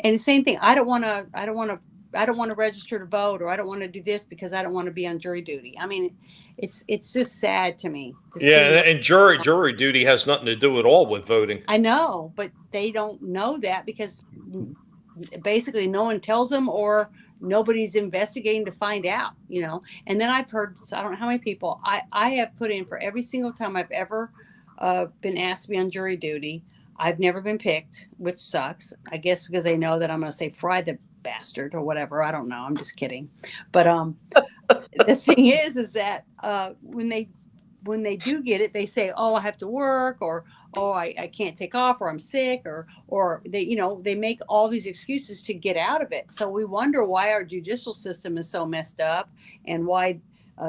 And the same thing. I don't want to register to vote, or I don't want to do this because I don't want to be on jury duty. I mean, it's just sad to me. And jury duty has nothing to do at all with voting. I know, but they don't know that because basically no one tells them, or nobody's investigating to find out, And then I've heard, I don't know how many people I have put in for every single time I've ever been asked to be on jury duty. I've never been picked, which sucks. I guess because they know that I'm going to say fry the bastard or whatever. I don't know. I'm just kidding. But the thing is that when they do get it, they say, "Oh, I have to work," or "Oh, I can't take off," or "I'm sick," or they make all these excuses to get out of it. So we wonder why our judicial system is so messed up, and why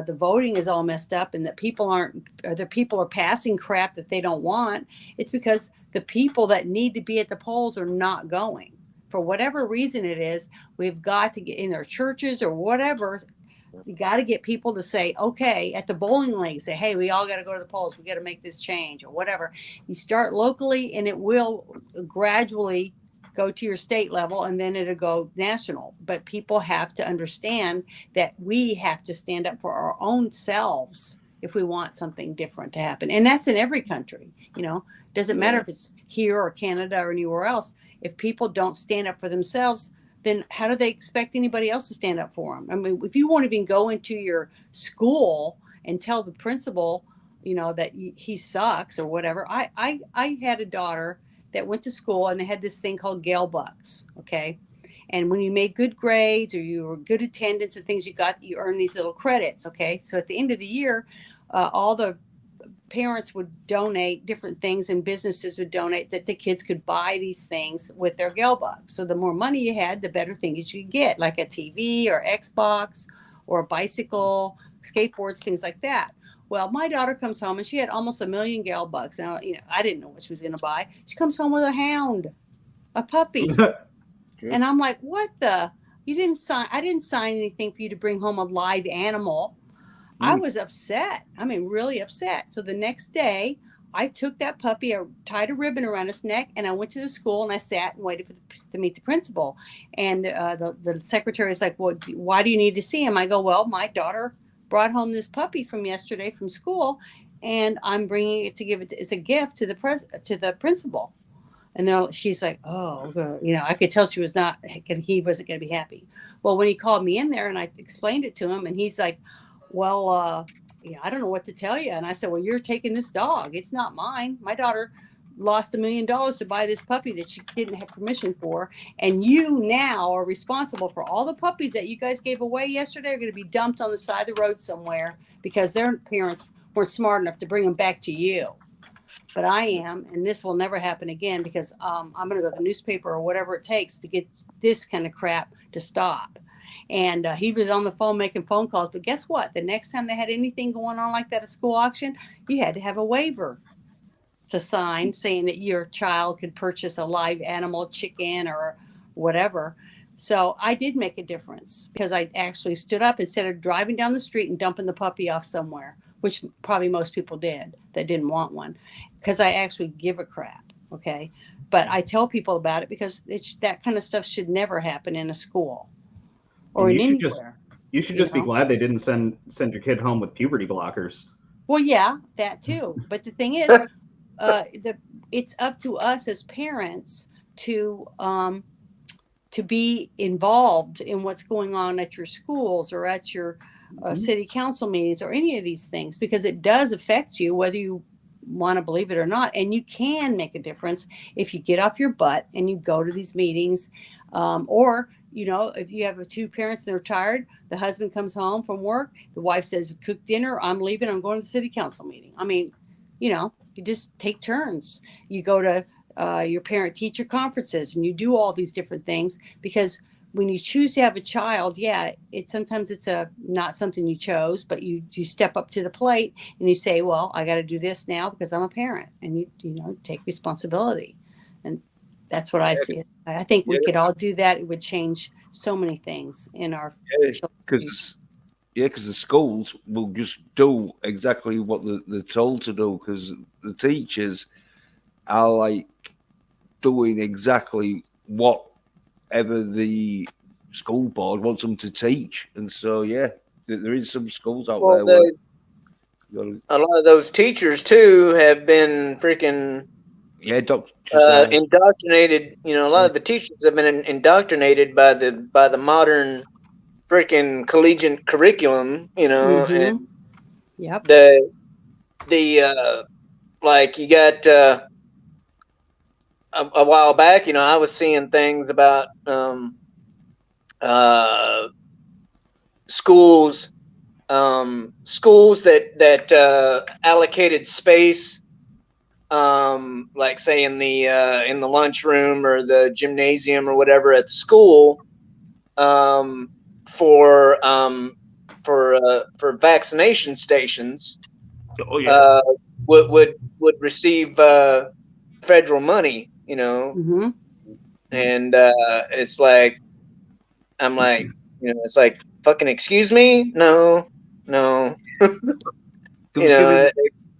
the voting is all messed up, and that people are passing crap that they don't want. It's because the people that need to be at the polls are not going. For whatever reason it is, we've got to get in our churches or whatever. You got to get people to say, okay, at the bowling league, say, hey, we all got to go to the polls. We got to make this change or whatever. You start locally and it will gradually go to your state level, and then it'll go national. But people have to understand that we have to stand up for our own selves if we want something different to happen. And that's in every country, doesn't matter if it's here or Canada or anywhere else. If people don't stand up for themselves, then how do they expect anybody else to stand up for them? I mean, if you won't even go into your school and tell the principal, that he sucks or whatever. I had a daughter that went to school, and they had this thing called Gale Bucks. Okay. And when you made good grades or you were good attendance and things, you earn these little credits. Okay. So at the end of the year, all the parents would donate different things, and businesses would donate that the kids could buy these things with their Gale Bucks. So the more money you had, the better things you could get, like a TV or Xbox or a bicycle, skateboards, things like that. Well, my daughter comes home and she had almost 1 million Gale Bucks. Now, I didn't know what she was going to buy. She comes home with a hound, a puppy. And I'm like, what the? I didn't sign anything for you to bring home a live animal. I was upset. I mean, really upset. So the next day, I took that puppy, I tied a ribbon around his neck, and I went to the school and I sat and waited to meet the principal. And the secretary is like, well, why do you need to see him? I go, well, my daughter brought home this puppy from yesterday from school, and I'm bringing it to give it as a gift to the principal. And she's like, oh, I could tell he wasn't going to be happy. Well, when he called me in there and I explained it to him, and he's like, well, I don't know what to tell you. And I said, well, you're taking this dog. It's not mine. My daughter lost $1 million to buy this puppy that she didn't have permission for. And you now are responsible for all the puppies that you guys gave away yesterday are going to be dumped on the side of the road somewhere because their parents weren't smart enough to bring them back to you. But I am, and this will never happen again because I'm going to go to the newspaper or whatever it takes to get this kind of crap to stop. And he was on the phone making phone calls. But guess what? The next time they had anything going on like that at school auction, you had to have a waiver to sign saying that your child could purchase a live animal, chicken or whatever. So I did make a difference because I actually stood up instead of driving down the street and dumping the puppy off somewhere, which probably most people did that didn't want one, because I actually give a crap. Okay. But I tell people about it because that kind of stuff should never happen in a school. Or in anywhere. You should just be glad they didn't send your kid home with puberty blockers. Well, yeah, that too. But the thing is, it's up to us as parents to be involved in what's going on at your schools or at your city council meetings or any of these things, because it does affect you whether you want to believe it or not. And you can make a difference if you get off your butt and you go to these meetings. Or, if you have two parents and they're tired, the husband comes home from work, the wife says, cook dinner, I'm leaving, I'm going to the city council meeting. I mean, you just take turns. You go to your parent teacher conferences and you do all these different things, because when you choose to have a child, yeah, sometimes it's not something you chose, but you step up to the plate and you say, well, I got to do this now because I'm a parent, and you take responsibility. And that's what I see. I think we could all do that. It would change so many things in our because the schools will just do exactly what they're told to do, because the teachers are like doing exactly whatever the school board wants them to teach. And so, yeah, there is some schools out there where a lot of those teachers too have been freaking indoctrinated. A lot of the teachers have been indoctrinated by the modern freaking collegiate curriculum. And yep. the like you got a while back, I was seeing things about schools that allocated space, like say in the lunchroom or the gymnasium or whatever at school, for vaccination stations. Oh yeah. Would receive federal money, and it's like, I'm like, it's like, fucking excuse me, no. They were giving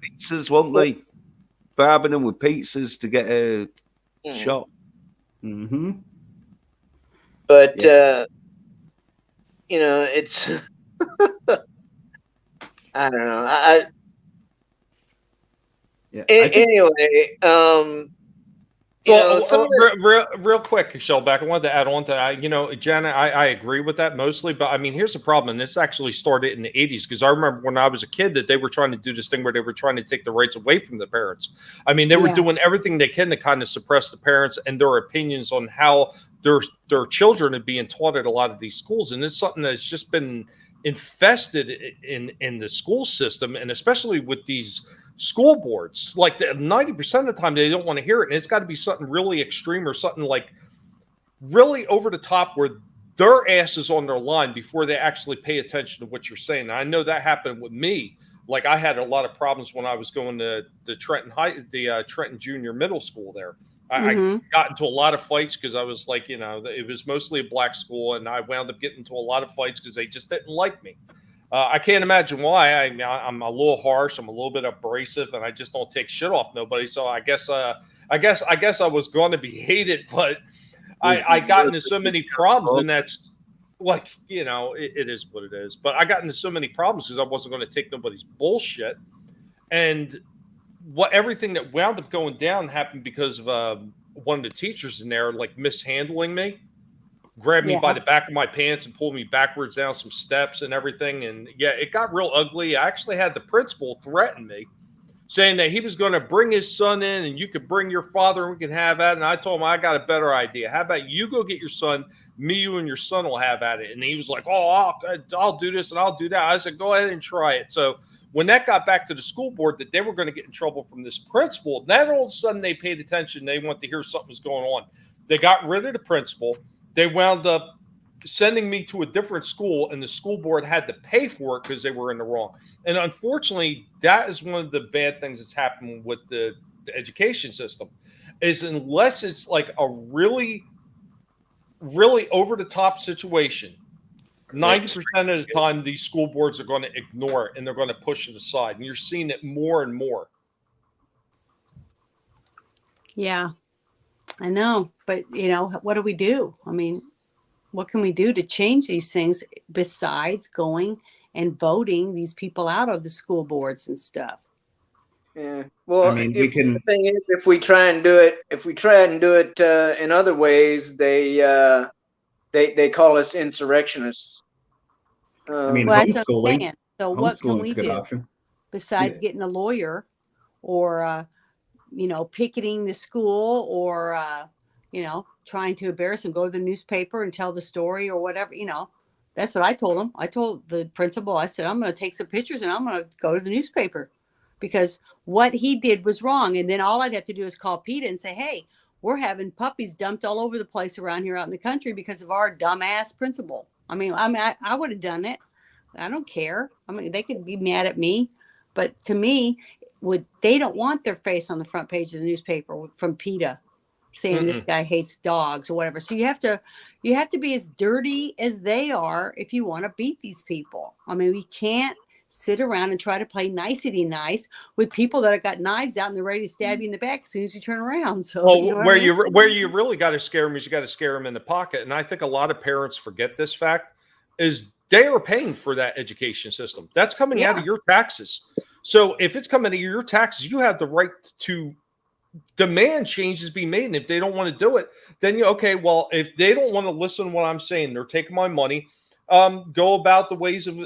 pizzas, weren't they? Bribing them with pizzas to get a shot. Mm-hmm. But it's I don't know. Anyway, real quick, Shellback, I wanted to add on to that. Janet, I agree with that mostly, but I mean, here's the problem, and this actually started in the 80s, because I remember when I was a kid that they were trying to do this thing where they were trying to take the rights away from the parents. I mean, they were doing everything they can to kind of suppress the parents and their opinions on how their children are being taught at a lot of these schools, and it's something that's just been infested in the school system, and especially with these school boards. Like 90% of the time they don't want to hear it, and it's got to be something really extreme or something like really over the top where their ass is on their line before they actually pay attention to what you're saying. And I know that happened with me. Like, I had a lot of problems when I was going to the Trenton Junior Middle School there. I got into a lot of fights because I was like, it was mostly a black school, and I wound up getting into a lot of fights because they just didn't like me. I can't imagine why. I'm a little harsh. I'm a little bit abrasive, and I just don't take shit off nobody. So I guess I was going to be hated, but I got into so many problems, and that's like, it is what it is. But I got into so many problems because I wasn't going to take nobody's bullshit. And everything that wound up going down happened because of one of the teachers in there, like, mishandling me. Grabbed me by the back of my pants and pulled me backwards down some steps and everything. And yeah, it got real ugly. I actually had the principal threaten me, saying that he was going to bring his son in and you could bring your father and we can have at it. And I told him, I got a better idea. How about you go get your son? You and your son will have at it. And he was like, oh, I'll do this and I'll do that. I said, go ahead and try it. So when that got back to the school board that they were going to get in trouble from this principal, then all of a sudden they paid attention. They wanted to hear something was going on. They got rid of the principal. They wound up sending me to a different school, and the school board had to pay for it because they were in the wrong. And unfortunately, that is one of the bad things that's happened with the education system, is unless it's like a really, really over-the-top situation, 90% of the time, these school boards are going to ignore it, and they're going to push it aside. And you're seeing it more and more. Yeah. I know, but what do we do? I mean, what can we do to change these things besides going and voting these people out of the school boards and stuff. Yeah. Well, I mean, we can. The thing is, if we try and do it in other ways, they call us insurrectionists. I mean, Well, that's what I'm homeschooling. saying. So what can we Homeschooling's a good do option. besides getting a lawyer, or picketing the school, or trying to embarrass them, go to the newspaper and tell the story or whatever. That's what I told him. I told the principal, I said, I'm going to take some pictures and I'm going to go to the newspaper, because what he did was wrong. And then all I'd have to do is call PETA and say, hey, we're having puppies dumped all over the place around here out in the country because of our dumbass principal. I would have done it. I don't care. They could be mad at me, but to me, they don't want their face on the front page of the newspaper from PETA saying this guy hates dogs or whatever. So you have to be as dirty as they are if you want to beat these people. We can't sit around and try to play nicety nice with people that have got knives out and they're ready to stab you in the back as soon as you turn around. So where you really got to scare them is you got to scare them in the pocket. And I think a lot of parents forget this fact is they are paying for that education system. That's coming out of your taxes. So if it's coming out of your taxes, you have the right to demand changes be made. And if they don't want to do it, then well, if they don't want to listen to what I'm saying, they're taking my money. Go about the ways of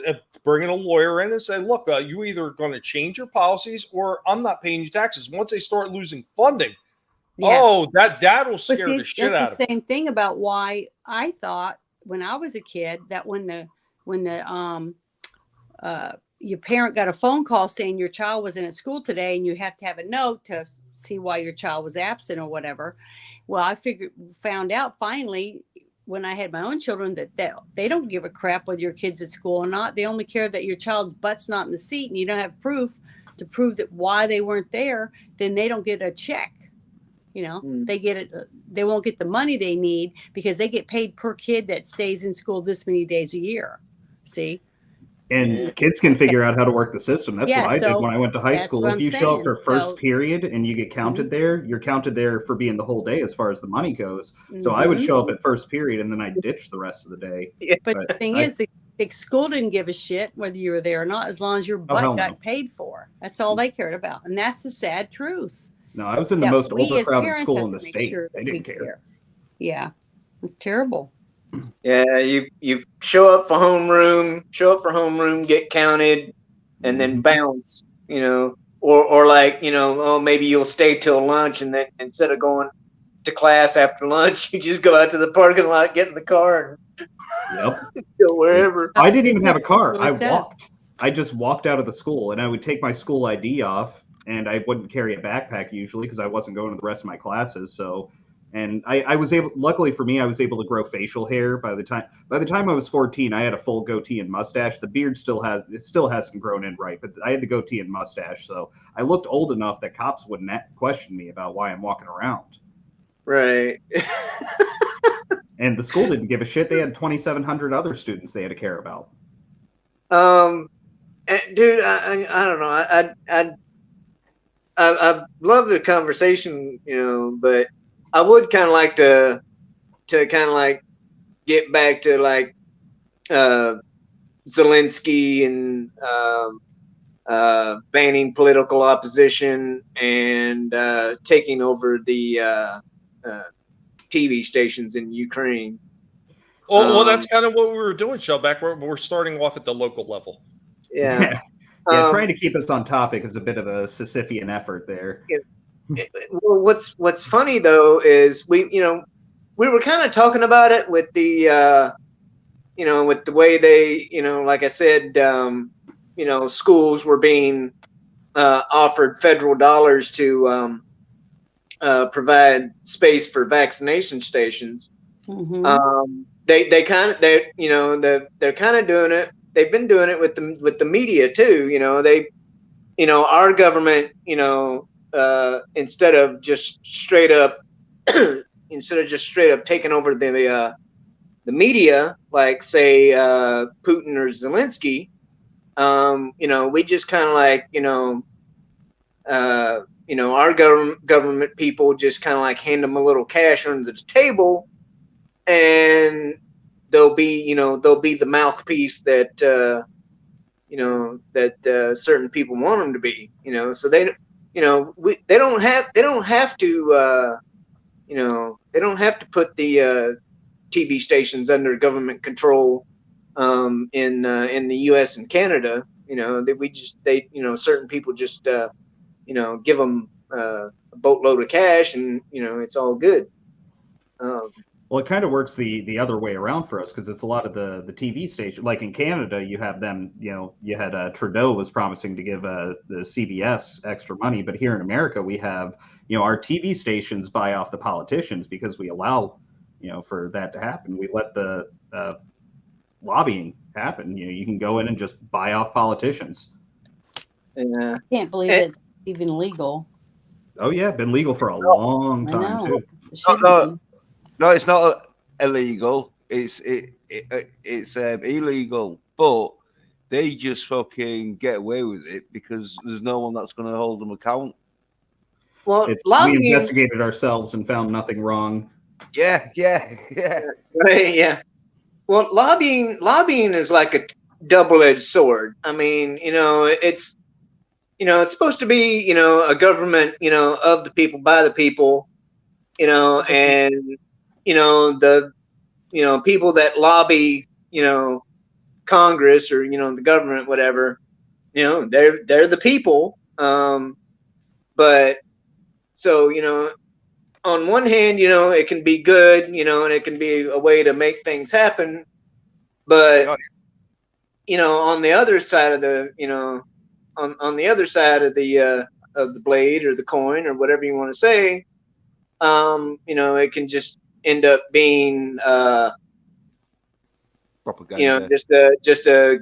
bringing a lawyer in and say, look, you either going to change your policies or I'm not paying you taxes. Once they start losing funding, that'll scare the shit out of them. That's the same thing about why I thought when I was a kid that when your parent got a phone call saying your child wasn't at school today and you have to have a note to see why your child was absent or whatever. Well, I found out finally when I had my own children that they don't give a crap whether your kid's at school or not. They only care that your child's butt's not in the seat and you don't have proof to prove that why they weren't there. Then they don't get a check. They get it. They won't get the money they need because they get paid per kid that stays in school this many days a year. See? And kids can figure out how to work the system. That's what I did when I went to high school. If you show up for first period and you get counted there, you're counted there for being the whole day as far as the money goes. So I would show up at first period and then I'd ditch the rest of the day. But the thing is, the school didn't give a shit whether you were there or not, as long as your butt got paid for. That's all they cared about. And that's the sad truth. No, I was in the most overcrowded school in the state. They didn't care. Yeah, it's terrible. Yeah, you show up for homeroom, get counted, and then bounce. Or like maybe you'll stay till lunch, and then instead of going to class after lunch, you just go out to the parking lot, get in the car, and go wherever. I didn't even have a car. I walked. I just walked out of the school, and I would take my school ID off. And I wouldn't carry a backpack usually because I wasn't going to the rest of my classes. So, and I was able, luckily for me, I was able to grow facial hair by the time I was 14. I had a full goatee and mustache. The beard still hasn't grown in right, but I had the goatee and mustache. So I looked old enough that cops wouldn't question me about why I'm walking around. Right. And the school didn't give a shit. They had 2,700 other students they had to care about. Dude, I don't know. I love the conversation, but I would kind of like to kind of like get back to like Zelensky and banning political opposition and taking over the TV stations in Ukraine. Well, that's kind of what we were doing, Shellback. We're starting off at the local level. Yeah. Trying to keep us on topic is a bit of a Sisyphean effort there. Well, what's funny though is we were kind of talking about it with the with the way they like I said schools were being offered federal dollars to provide space for vaccination stations. Mm-hmm. They're kind of doing it. They've been doing it with the media too. Our government, instead of just straight up taking over the media, like say Putin or Zelensky, we just kind of like our government people just kind of like hand them a little cash under the table, and they'll be the mouthpiece that that certain people want them to be. So they, they don't have to, they don't have to put the TV stations under government control in the U.S. and Canada. Certain people just give them a boatload of cash, and it's all good. Well, it kind of works the other way around for us because it's a lot of the TV station. Like in Canada, you have them. You had Trudeau was promising to give the CBS extra money, but here in America, we have our TV stations buy off the politicians because we allow for that to happen. We let the lobbying happen. You can go in and just buy off politicians. I can't believe it's even legal. Oh yeah, been legal for a long time too. No, it's not illegal. It's illegal, but they just fucking get away with it because there's no one that's going to hold them account. Well, we investigated ourselves and found nothing wrong. Yeah. Right, yeah. Well, lobbying is like a double-edged sword. I mean, it's supposed to be, a government, of the people, by the people, and the people that lobby, Congress or the government, whatever, they're the people. But so on one hand, it can be good, and it can be a way to make things happen. But on the other side of the on the other side of the blade or the coin or whatever you want to say, it can just end up being propaganda. Just a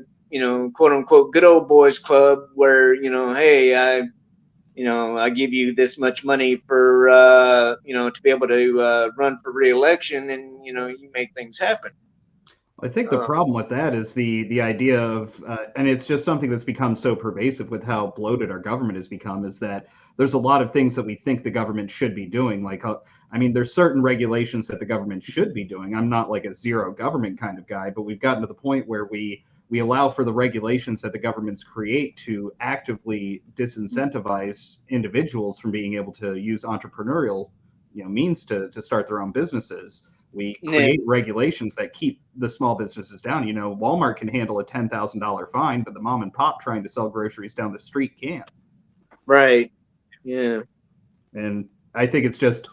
quote unquote good old boys club where hey, I give you this much money for to be able to run for re-election, and you make things happen. I think the problem with that is the idea of, and it's just something that's become so pervasive with how bloated our government has become, is that there's a lot of things that we think the government should be doing. Like, there's certain regulations that the government should be doing. I'm not like a zero government kind of guy, but we've gotten to the point where we allow for the regulations that the governments create to actively disincentivize individuals from being able to use entrepreneurial means to start their own businesses. We create regulations that keep the small businesses down. Walmart can handle a $10,000 fine, but the mom and pop trying to sell groceries down the street can't. Right. Yeah. And I think it's just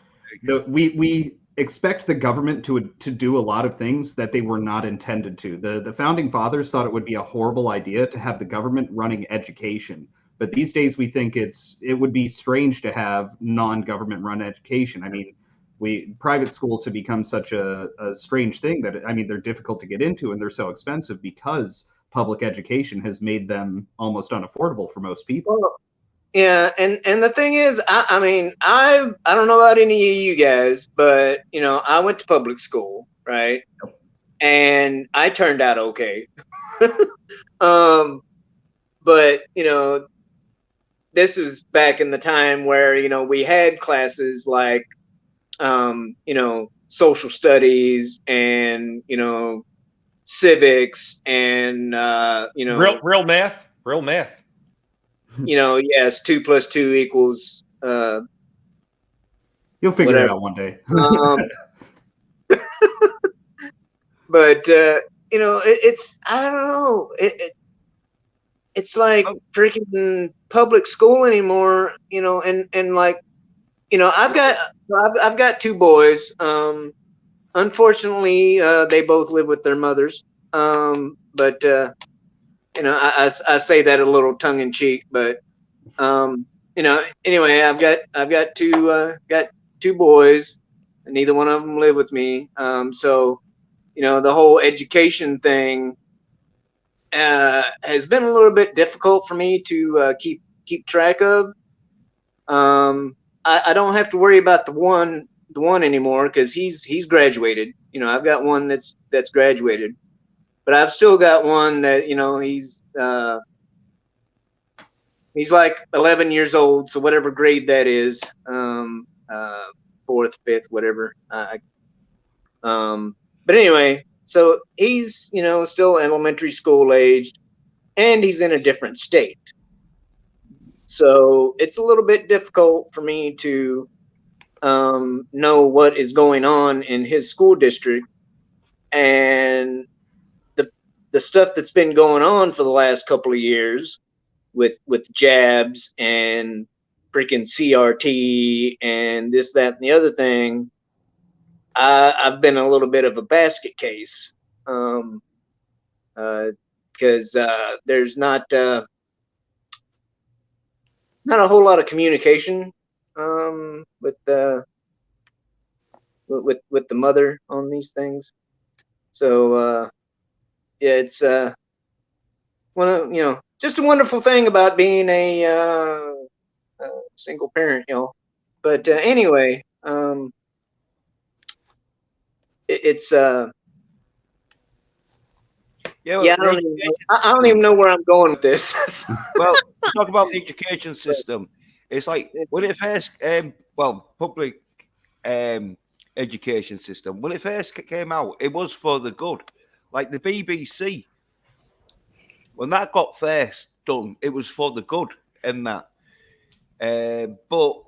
we expect the government to do a lot of things that they were not intended to. The founding fathers thought it would be a horrible idea to have the government running education. But these days we think it would be strange to have non-government run education. Private schools have become such a strange thing that they're difficult to get into, and they're so expensive because public education has made them almost unaffordable for most people. Well, yeah, and the thing is, I don't know about any of you guys, but I went to public school, right? Yep. And I turned out okay. But this is back in the time where we had classes like social studies and civics and real math. Yes, 2 + 2 equals you'll figure whatever. it out one day. But it's, I don't know, it's like freaking public school anymore, and like I've got 2 boys. Unfortunately, they both live with their mothers. But I say that a little tongue in cheek. But anyway, I've got 2 boys, and neither one of them live with me. So the whole education thing has been a little bit difficult for me to keep track of. I don't have to worry about the one anymore because he's graduated. I've got one that's graduated, but I've still got one that he's like 11 years old, so whatever grade that is, 4th, 5th, whatever. But anyway, so he's still elementary school aged, and he's in a different state. So it's a little bit difficult for me to know what is going on in his school district, and the stuff that's been going on for the last couple of years with jabs and freaking CRT and this, that, and the other thing. I've been a little bit of a basket case, because there's not a whole lot of communication with the mother on these things. So yeah, it's just a wonderful thing about being a single parent, But anyway, it's I don't even know where I'm going with this. Well, talk about the education system. It's like when it first, public education system, when it first came out, it was for the good. Like the BBC, when that got first done, it was for the good and that. But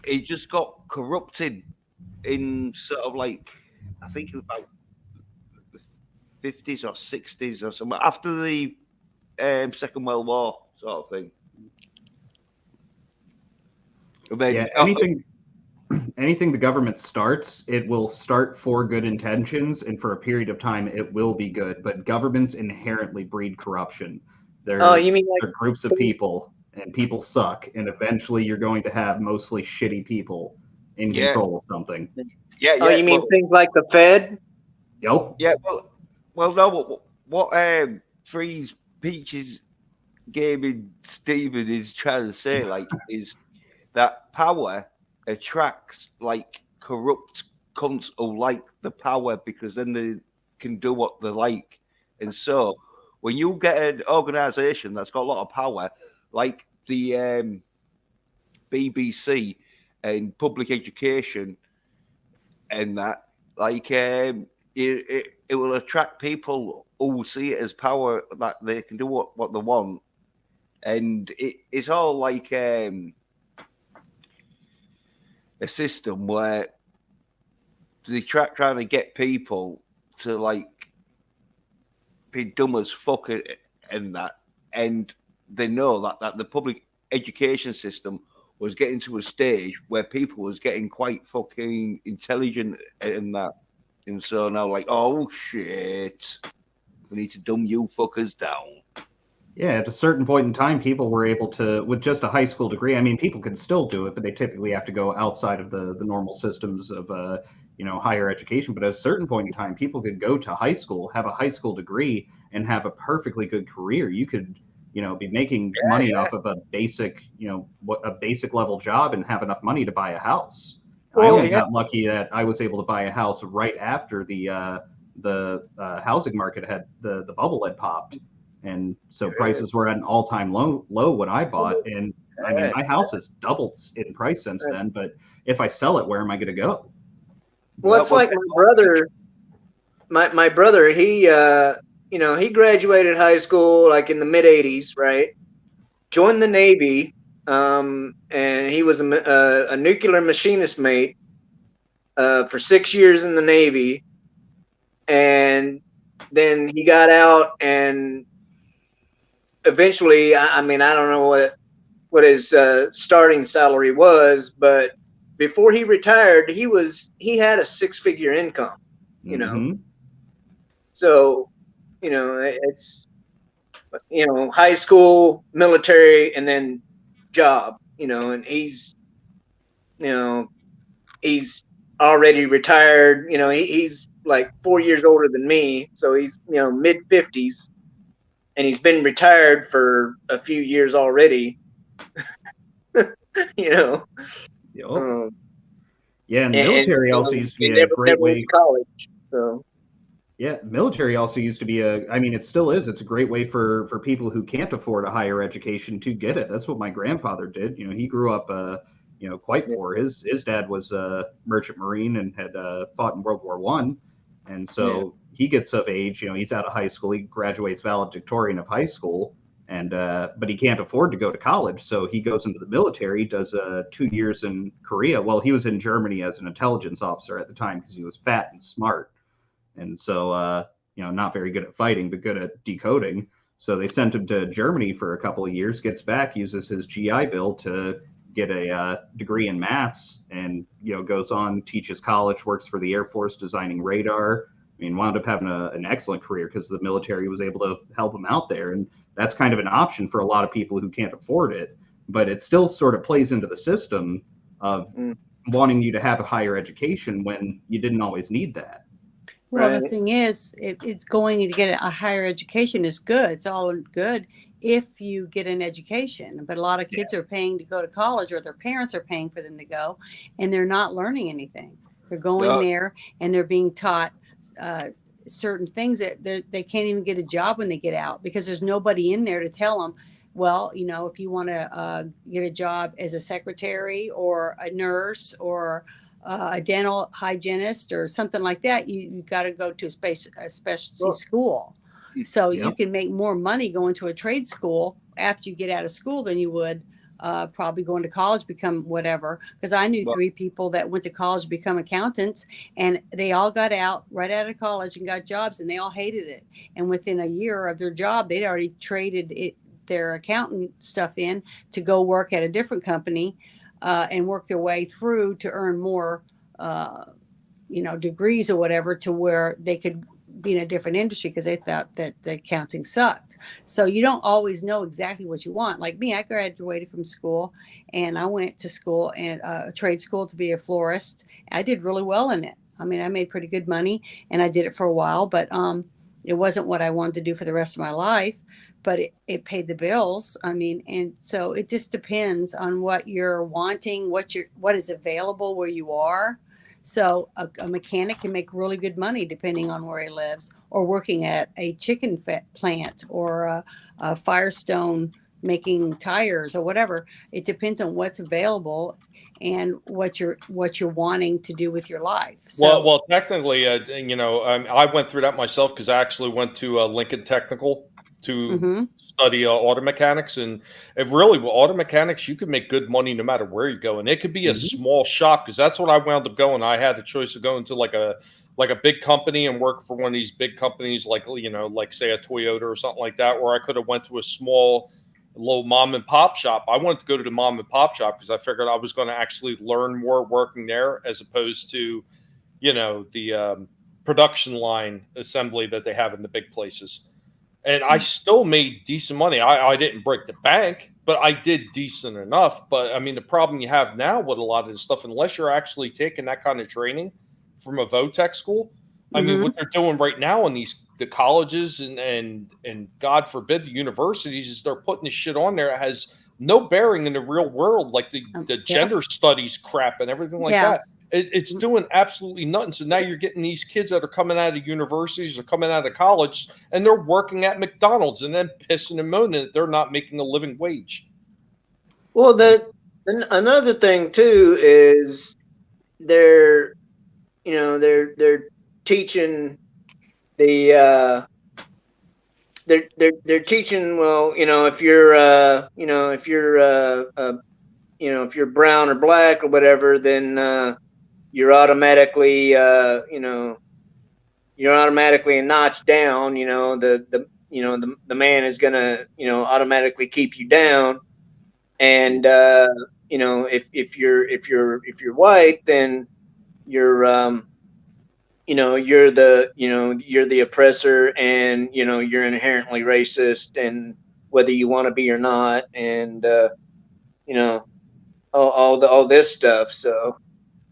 it just got corrupted in sort of like, I think it was about the 50s or 60s or something, after the Second World War sort of thing. Yeah, anything the government starts, it will start for good intentions, and for a period of time, it will be good. But governments inherently breed corruption. You mean like they're groups of people, and people suck, and eventually you're going to have mostly shitty people in control of something. Yeah. Oh, you mean things like the Fed? Yep. Yeah. Well, no. What Freeze Peaches Gaming Steven is trying to say, like, is that power attracts like corrupt cunts who like the power, because then they can do what they like. And so when you get an organization that's got a lot of power, like the BBC and public education and that, like it will attract people who see it as power, that they can do what they want. And it's all like a system where they trying to get people to like be dumb as fuck and that, and they know that the public education system was getting to a stage where people was getting quite fucking intelligent and that, and so now like, oh shit, we need to dumb you fuckers down. Yeah, at a certain point in time, people were able to, with just a high school degree. I mean, people can still do it, but they typically have to go outside of the normal systems of higher education. But at a certain point in time, people could go to high school, have a high school degree, and have a perfectly good career. You could, be making money off of a basic level job and have enough money to buy a house. I only got lucky that I was able to buy a house right after the housing market had the bubble had popped. And so prices were at an all-time low when I bought. And I mean, my house has doubled in price since then. But if I sell it, where am I going to go? Well, it's like my brother. My brother, he he graduated high school like in the mid '80s, right? Joined the Navy, and he was a nuclear machinist mate for 6 years in the Navy, and then he got out and eventually, I mean, I don't know what his starting salary was, but before he retired, he had a 6-figure income, Mm-hmm. So, it's high school, military, and then job, and he's already retired. He's like 4 years older than me, so he's mid 50s. And he's been retired for a few years already. Yeah, and military also used to be a great way. College, so. Yeah, military also used to be I mean, it still is. It's a great way for people who can't afford a higher education to get it. That's what my grandfather did. He grew up, quite poor. His dad was a merchant marine and had fought in World War I. And so he gets of age, he's out of high school. He graduates valedictorian of high school, and but he can't afford to go to college, so he goes into the military, does 2 years in Korea. Well, he was in Germany as an intelligence officer at the time because he was fat and smart, and so not very good at fighting, but good at decoding. So they sent him to Germany for a couple of years, gets back, uses his GI Bill to get a degree in maths, and goes on, teaches college, works for the Air Force designing radar. I mean, wound up having an excellent career because the military was able to help him out there. And that's kind of an option for a lot of people who can't afford it. But it still sort of plays into the system of wanting you to have a higher education when you didn't always need that. Well, the thing is, it's going to get a higher education is good. It's all good if you get an education. But a lot of kids are paying to go to college, or their parents are paying for them to go, and they're not learning anything. They're going there and they're being taught certain things that they can't even get a job when they get out, because there's nobody in there to tell them, well, if you want to get a job as a secretary or a nurse or a dental hygienist or something like that, you got to go to a specialty school. So you can make more money going to a trade school after you get out of school than you would probably going to college, become whatever. Because I knew 3 people that went to college to become accountants, and they all got right out of college and got jobs, and they all hated it. And within a year of their job, they'd already traded their accountant stuff in to go work at a different company and work their way through to earn more, degrees or whatever, to where they could be in a different industry because they thought that the accounting sucked. So you don't always know exactly what you want. Like me, I graduated from school and I went to school and a trade school to be a florist. I did really well in it. I mean, I made pretty good money and I did it for a while, but it wasn't what I wanted to do for the rest of my life, but it paid the bills. I mean, and so it just depends on what you're wanting, what is available where you are. So a mechanic can make really good money depending on where he lives, or working at a chicken plant or a Firestone making tires or whatever. It depends on what's available and what you're wanting to do with your life. So, well, technically, I went through that myself because I actually went to Lincoln Technical to study auto mechanics, and with auto mechanics, you can make good money no matter where you go, and it could be a small shop, because that's what I wound up going. I had the choice of going to like a big company and work for one of these big companies, like say a Toyota or something like that, or I could have went to a small little mom and pop shop. I wanted to go to the mom and pop shop because I figured I was going to actually learn more working there, as opposed to the production line assembly that they have in the big places. And I still made decent money. I didn't break the bank, but I did decent enough. But I mean, the problem you have now with a lot of this stuff, unless you're actually taking that kind of training from a VOTech school, I mean, what they're doing right now in the colleges and God forbid the universities, is they're putting this shit on there that has no bearing in the real world, like the gender studies crap and everything like that. It's doing absolutely nothing. So now you're getting these kids that are coming out of universities or coming out of college, and they're working at McDonald's and then pissing and moaning that they're not making a living wage. Well, another thing too is they're teaching they're teaching, well, if you're brown or black or whatever, then you're automatically you're automatically a notch down. The man is gonna automatically keep you down, and if you're white, then you're you're the oppressor, and you're inherently racist, and whether you want to be or not, and all this stuff. So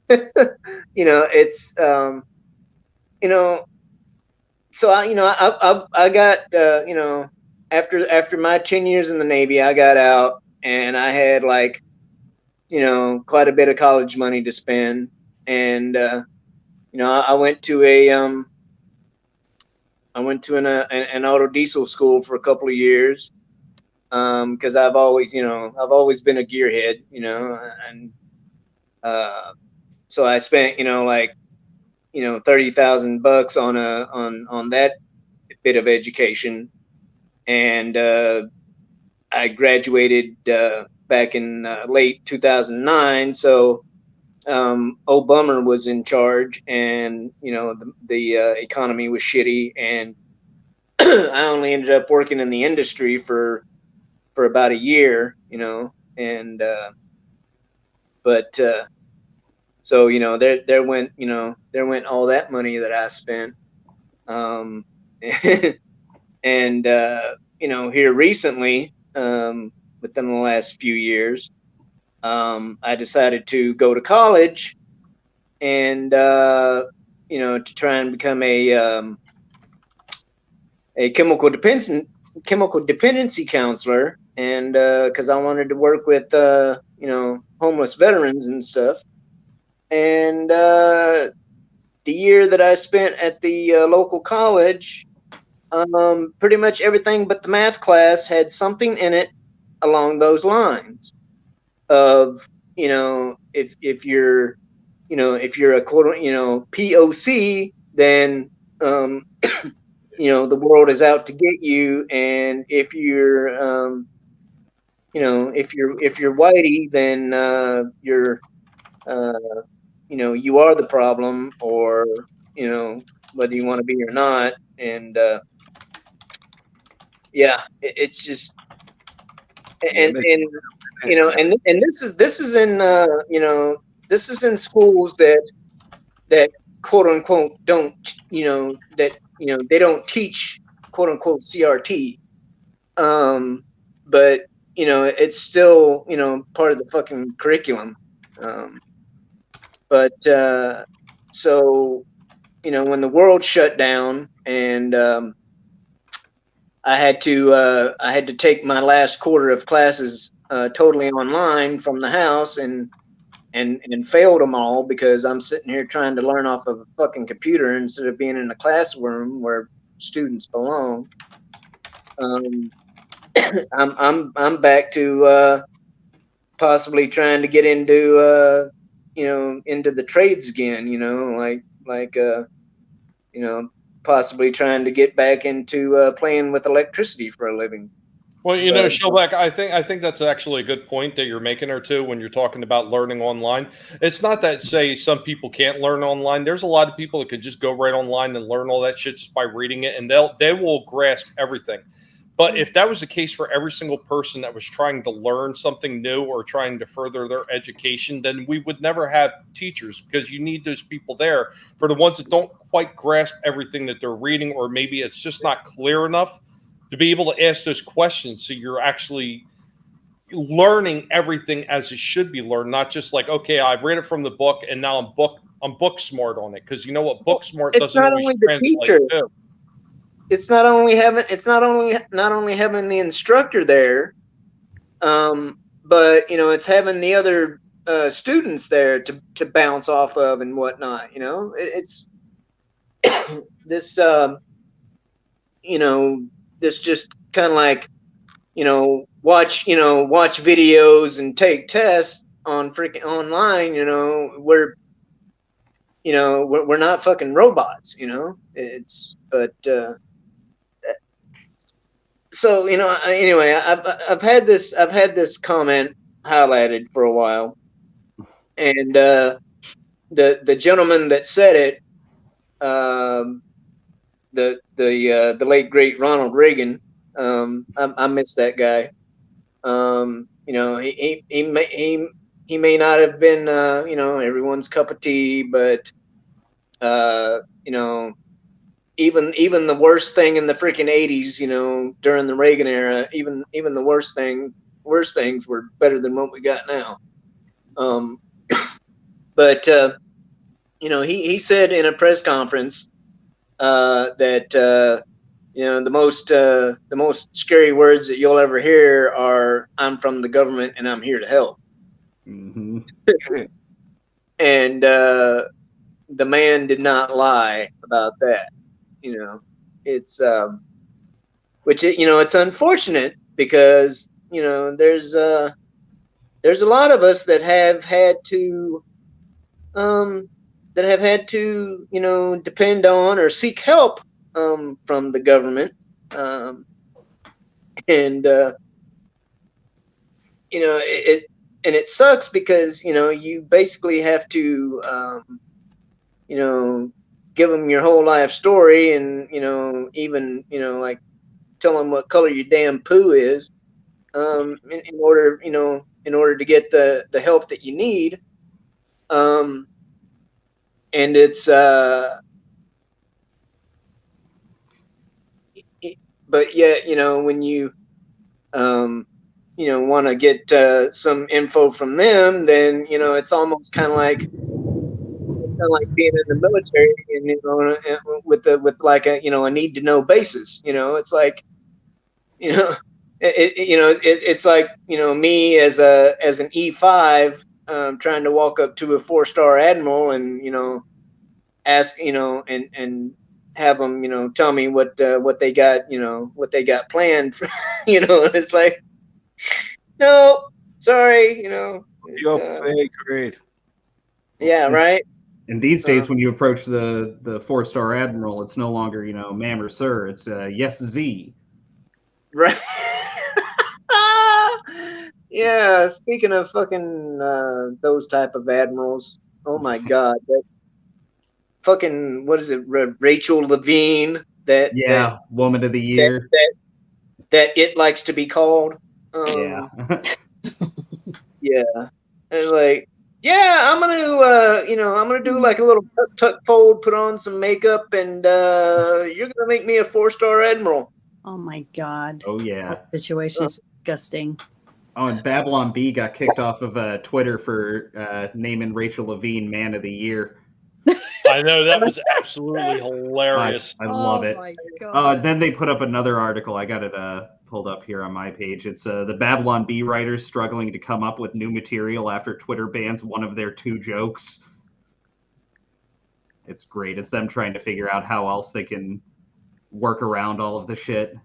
it's so I got after my 10 years in the Navy, I got out and I had quite a bit of college money to spend, and I went to an auto diesel school for a couple of years, because I've always been a gearhead, and so I spent $30,000 on that bit of education, and I graduated back in late 2009, so old Bummer was in charge, and the economy was shitty, and I only ended up working in the industry for about a year, and but so there went all that money that I spent, and here recently, within the last few years, I decided to go to college and to try and become a chemical dependency counselor, and because I wanted to work with homeless veterans and stuff. And the year that I spent at the local college, pretty much everything but the math class had something in it along those lines of if you're if you're a quote POC, then the world is out to get you, and if you're if you're whitey, then you're you are the problem, or whether you want to be or not. And yeah, it's just and and this is in this is in schools that quote unquote don't that they don't teach quote unquote CRT, but it's still part of the fucking curriculum. But so when the world shut down, and I had to take my last quarter of classes totally online from the house, and failed them all because I'm sitting here trying to learn off of a fucking computer instead of being in a classroom where students belong. I'm back to possibly trying to get into into the trades again, like possibly trying to get back into playing with electricity for a living. Well, Shellback, I think that's actually a good point that you're making there too when you're talking about learning online. It's not that say some people can't learn online. There's a lot of people that could just go right online and learn all that shit just by reading it, and they will grasp everything. But if that was the case for every single person that was trying to learn something new or trying to further their education, then we would never have teachers, because you need those people there for the ones that don't quite grasp everything that they're reading, or maybe it's just not clear enough to be able to ask those questions. So you're actually learning everything as it should be learned, not just like, okay, I've read it from the book and now I'm book smart on it. Because you know what, book smart doesn't always translate to. It's not only having the instructor there, but it's having the other students there to bounce off of and whatnot. It's this this just kind of like watch videos and take tests on freaking online. We're not fucking robots. It's but. So anyway, I've had this comment highlighted for a while, and the gentleman that said it, the late great Ronald Reagan, I miss that guy. He may not have been everyone's cup of tea, but even the worst thing in the freaking 80s, during the Reagan era, even the worst things were better than what we got now. But he said in a press conference that the most scary words that you'll ever hear are, "I'm from the government and I'm here to help." Mm-hmm. And the man did not lie about that. It's which it's unfortunate, because there's a lot of us that have had to depend on or seek help from the government, and you know, it sucks because, you know, you basically have to, you know, give them your whole life story, and, you know, even, you know, like tell them what color your damn poo is, in order, you know, in order to get the help that you need. Um, and it's, but yet, you know, when um, you know, want to get some info from them, then, you know, it's almost kind of like, it's kind of like being in the military, and, you know, with like a, you know, a need to know basis. You know, it's like, you know, you know, it's like, you know, me as an E5, trying to walk up to a 4-star admiral, and, you know, ask, you know, and have them, you know, tell me what they got, you know, what they got planned for, you know. It's like, no, sorry, you know. Your pay grade. Yeah, right. And these days, when you approach the 4-star admiral, it's no longer, you know, ma'am or sir. It's yes, Z. Right. Yeah. Speaking of fucking those type of admirals, oh my god, that fucking, what is it, Rachel Levine? Yeah, woman of the That year. that it likes to be called. Yeah. Yeah, and like, yeah, I'm gonna, you know, I'm gonna do like a little tuck fold, put on some makeup, and you're gonna make me a 4-star admiral. Oh my God. Oh yeah. That situation is disgusting. Oh, and Babylon B got kicked off of Twitter for naming Rachel Levine Man of the Year. I know, that was absolutely hilarious. I love it. My God. Then they put up another article. I got it pulled up here on my page. It's the Babylon B writers struggling to come up with new material after Twitter bans one of their 2 jokes. It's great. It's them trying to figure out how else they can work around all of the shit.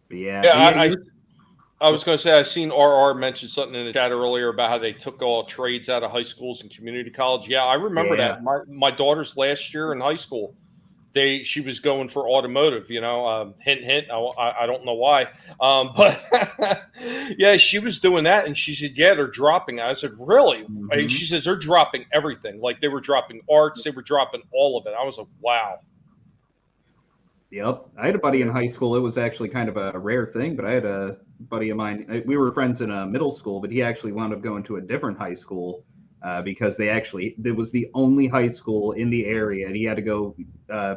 But yeah, I was going to say, I seen RR mention something in the chat earlier about how they took all trades out of high schools and community college. Yeah, I remember that. My daughter's last year in high school, she was going for automotive. You know, hint, hint. I don't know why, but yeah, she was doing that, and she said, "Yeah, they're dropping." I said, "Really?" Mm-hmm. And she says they're dropping everything. Like they were dropping arts, they were dropping all of it. I was like, "Wow." Yep. I had a buddy in high school. It was actually kind of a rare thing, but I had a buddy of mine. We were friends in a middle school, but he actually wound up going to a different high school because it was the only high school in the area, and he had to go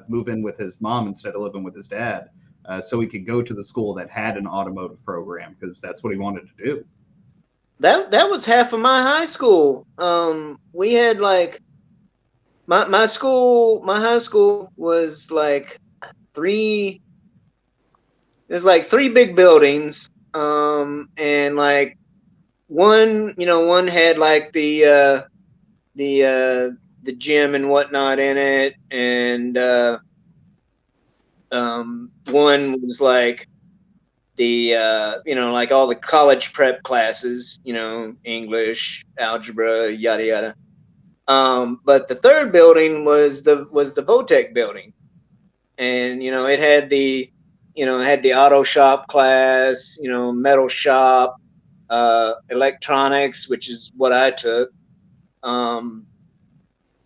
move in with his mom instead of living with his dad, so he could go to the school that had an automotive program because that's what he wanted to do. That was half of my high school. We had like my high school was like there's like 3 big buildings, and like one had like the gym and whatnot in it, and one was like the you know, like all the college prep classes, you know, English, algebra, yada yada. But the third building was the Votech building, and, you know, it had the auto shop class, you know, metal shop, electronics, which is what I took, and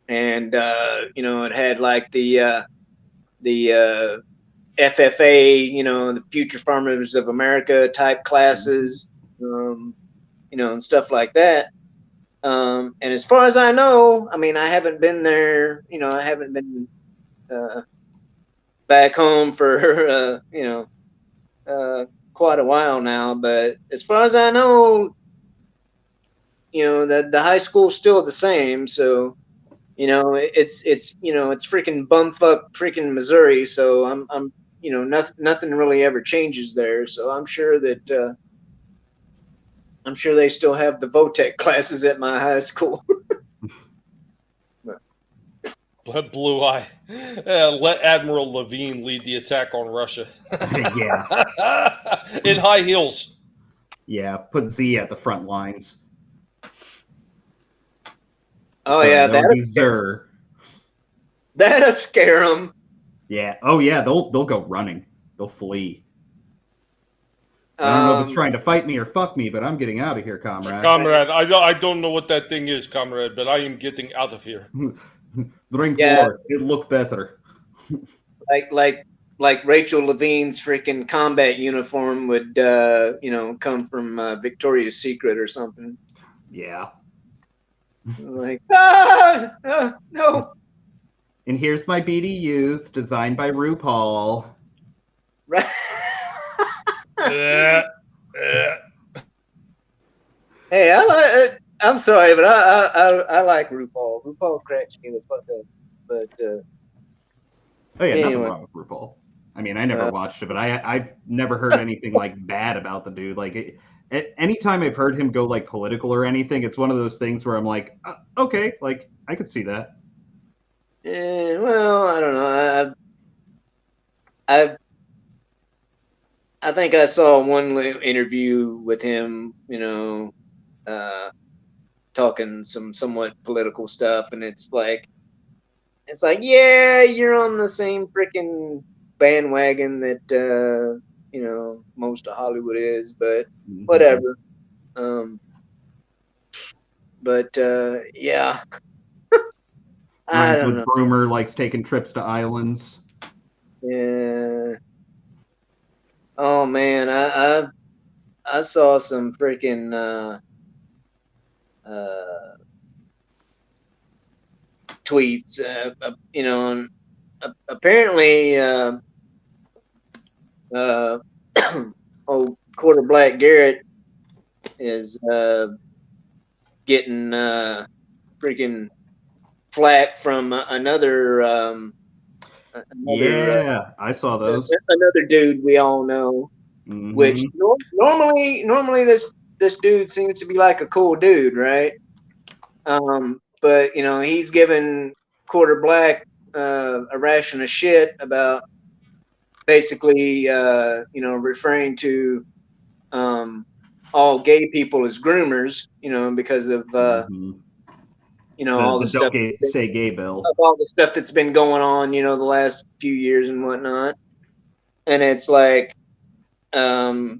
you know, it had like the FFA, you know, the Future Farmers of America type classes, you know, and stuff like that. And as far as I know, I mean, I haven't been there, you know, I haven't been back home for you know, quite a while now, but as far as I know, you know, the high school's still the same. So, you know, it's you know, it's freaking bumfuck freaking Missouri. So I'm you know, nothing really ever changes there. So I'm sure that I'm sure they still have the Votech classes at my high school. Blue eye. Let Admiral Levine lead the attack on Russia. Yeah. In high heels. Yeah, put Z at the front lines. Oh yeah, that'll scare them. Yeah. Oh yeah, they'll go running. They'll flee. I don't know if it's trying to fight me or fuck me, but I'm getting out of here, comrade. Comrade, I don't know what that thing is, comrade, but I am getting out of here. Drink more. It look better. Like Rachel Levine's freaking combat uniform would, come from Victoria's Secret or something. Yeah. Like, no. And here's my BDUs designed by RuPaul. Right. Hey, I'm sorry, but I like RuPaul. RuPaul cracks me the fuck up. But oh yeah, anyway. Nothing wrong with RuPaul. I mean, I never watched it, but I've never heard anything like bad about the dude. Like, anytime I've heard him go like political or anything, it's one of those things where I'm like, okay, like I could see that. Well, I don't know. I think I saw one interview with him, talking some somewhat political stuff, and it's like, yeah, you're on the same freaking bandwagon that most of Hollywood is, but whatever. Yeah. I Rhymes don't with know. Broomer likes taking trips to islands. Yeah. Oh man, I saw some freaking tweets. And apparently, old Quarter Black Garrett is getting freaking flack from another. Yeah, I saw those. Another dude we all know, which normally this dude seems to be like a cool dude, right? But he's giving Quarter Black a ration of shit about basically referring to all gay people as groomers, because of all the stuff, say gay bill, of all the stuff that's been going on, the last few years and whatnot. And it's like, I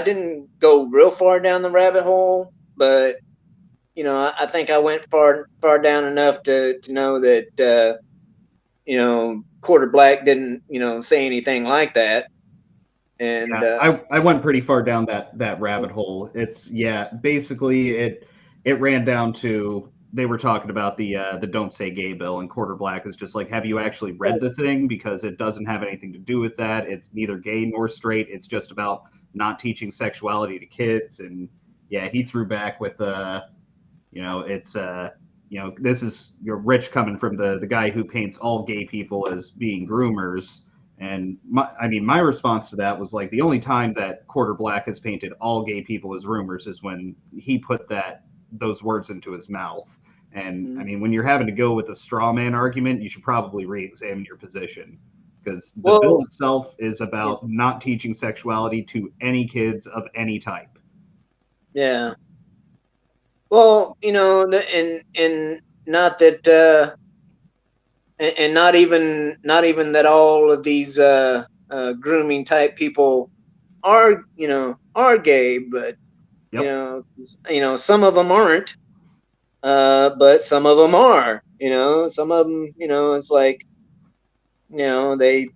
didn't go real far down the rabbit hole, but I think I went far down enough to know that Quarter Black didn't say anything like that. And I went pretty far down that rabbit hole. It's basically it ran down to, they were talking about the Don't Say Gay bill, and Quarter Black is just like, have you actually read the thing? Because it doesn't have anything to do with that. It's neither gay nor straight. It's just about not teaching sexuality to kids. And he threw back with it's this is, you're rich coming from the guy who paints all gay people as being groomers. And my response to that was like, the only time that Quarter Black has painted all gay people as groomers is when he put those words into his mouth. And I mean, when you're having to go with a straw man argument, you should probably re-examine your position, because the bill itself is about not teaching sexuality to any kids of any type. Yeah. Well, and not that, and not even that all of these grooming type people are gay, but some of them aren't, but some of them are. Some of them, it's like, they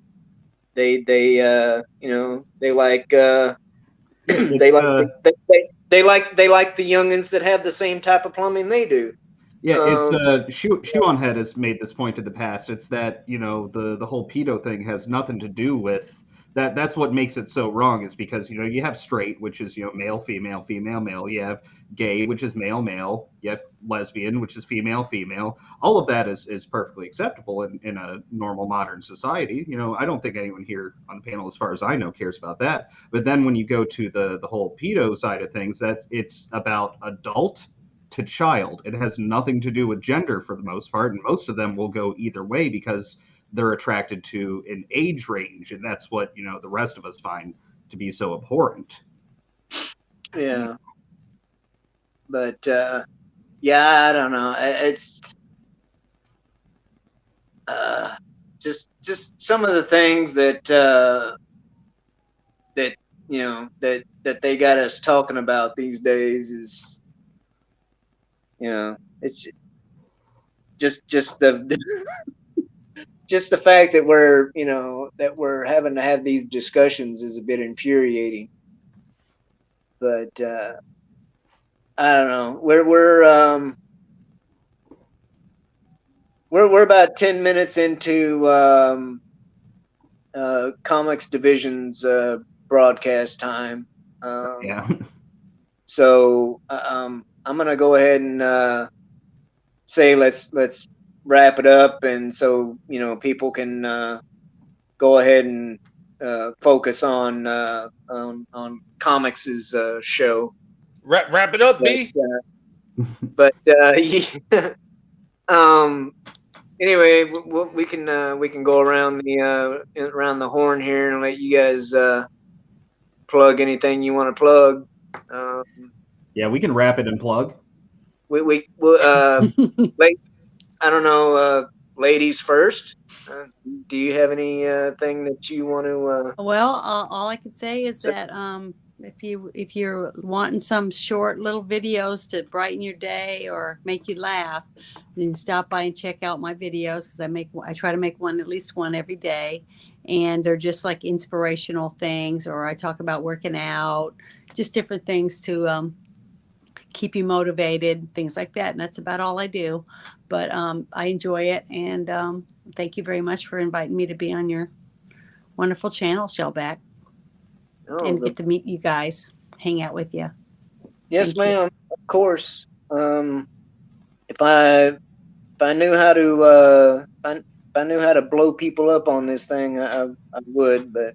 like they like the youngins that have the same type of plumbing they do. Yeah, it's Shoe on Head has made this point in the past. It's that the whole pedo thing has nothing to do with that. That's what makes it so wrong, is because you have straight, which is male, female, female, male. You have gay, which is male, male. You have lesbian, which is female, female. All of that is perfectly acceptable in a normal modern society. I don't think anyone here on the panel, as far as I know, cares about that. But then when you go to the whole pedo side of things, it's about adult to child. It has nothing to do with gender for the most part, and most of them will go either way because they're attracted to an age range, and that's what the rest of us find to be so abhorrent. Yeah, but I don't know. It's just some of the things that that that they got us talking about these days is, it's just the just the fact that we're having to have these discussions is a bit infuriating. But I don't know. We're about 10 minutes into comics division's broadcast time. Yeah. So I'm gonna go ahead and say let's wrap it up, and so people can go ahead and focus on comics' show. Wrap it up, B. But anyway, we can go around the horn here and let you guys plug anything you want to plug. Yeah, we can wrap it and plug. We'll I don't know, ladies first. Do you have any thing that you want to? Well, all I can say is that if you're wanting some short little videos to brighten your day or make you laugh, then stop by and check out my videos, because I try to make at least one every day, and they're just like inspirational things, or I talk about working out, just different things to keep you motivated, things like that. And that's about all I do. But I enjoy it, and thank you very much for inviting me to be on your wonderful channel, Shellback, and get to meet you guys, hang out with you. Yes, ma'am. Of course. If I knew how to if I knew how to blow people up on this thing, I would. But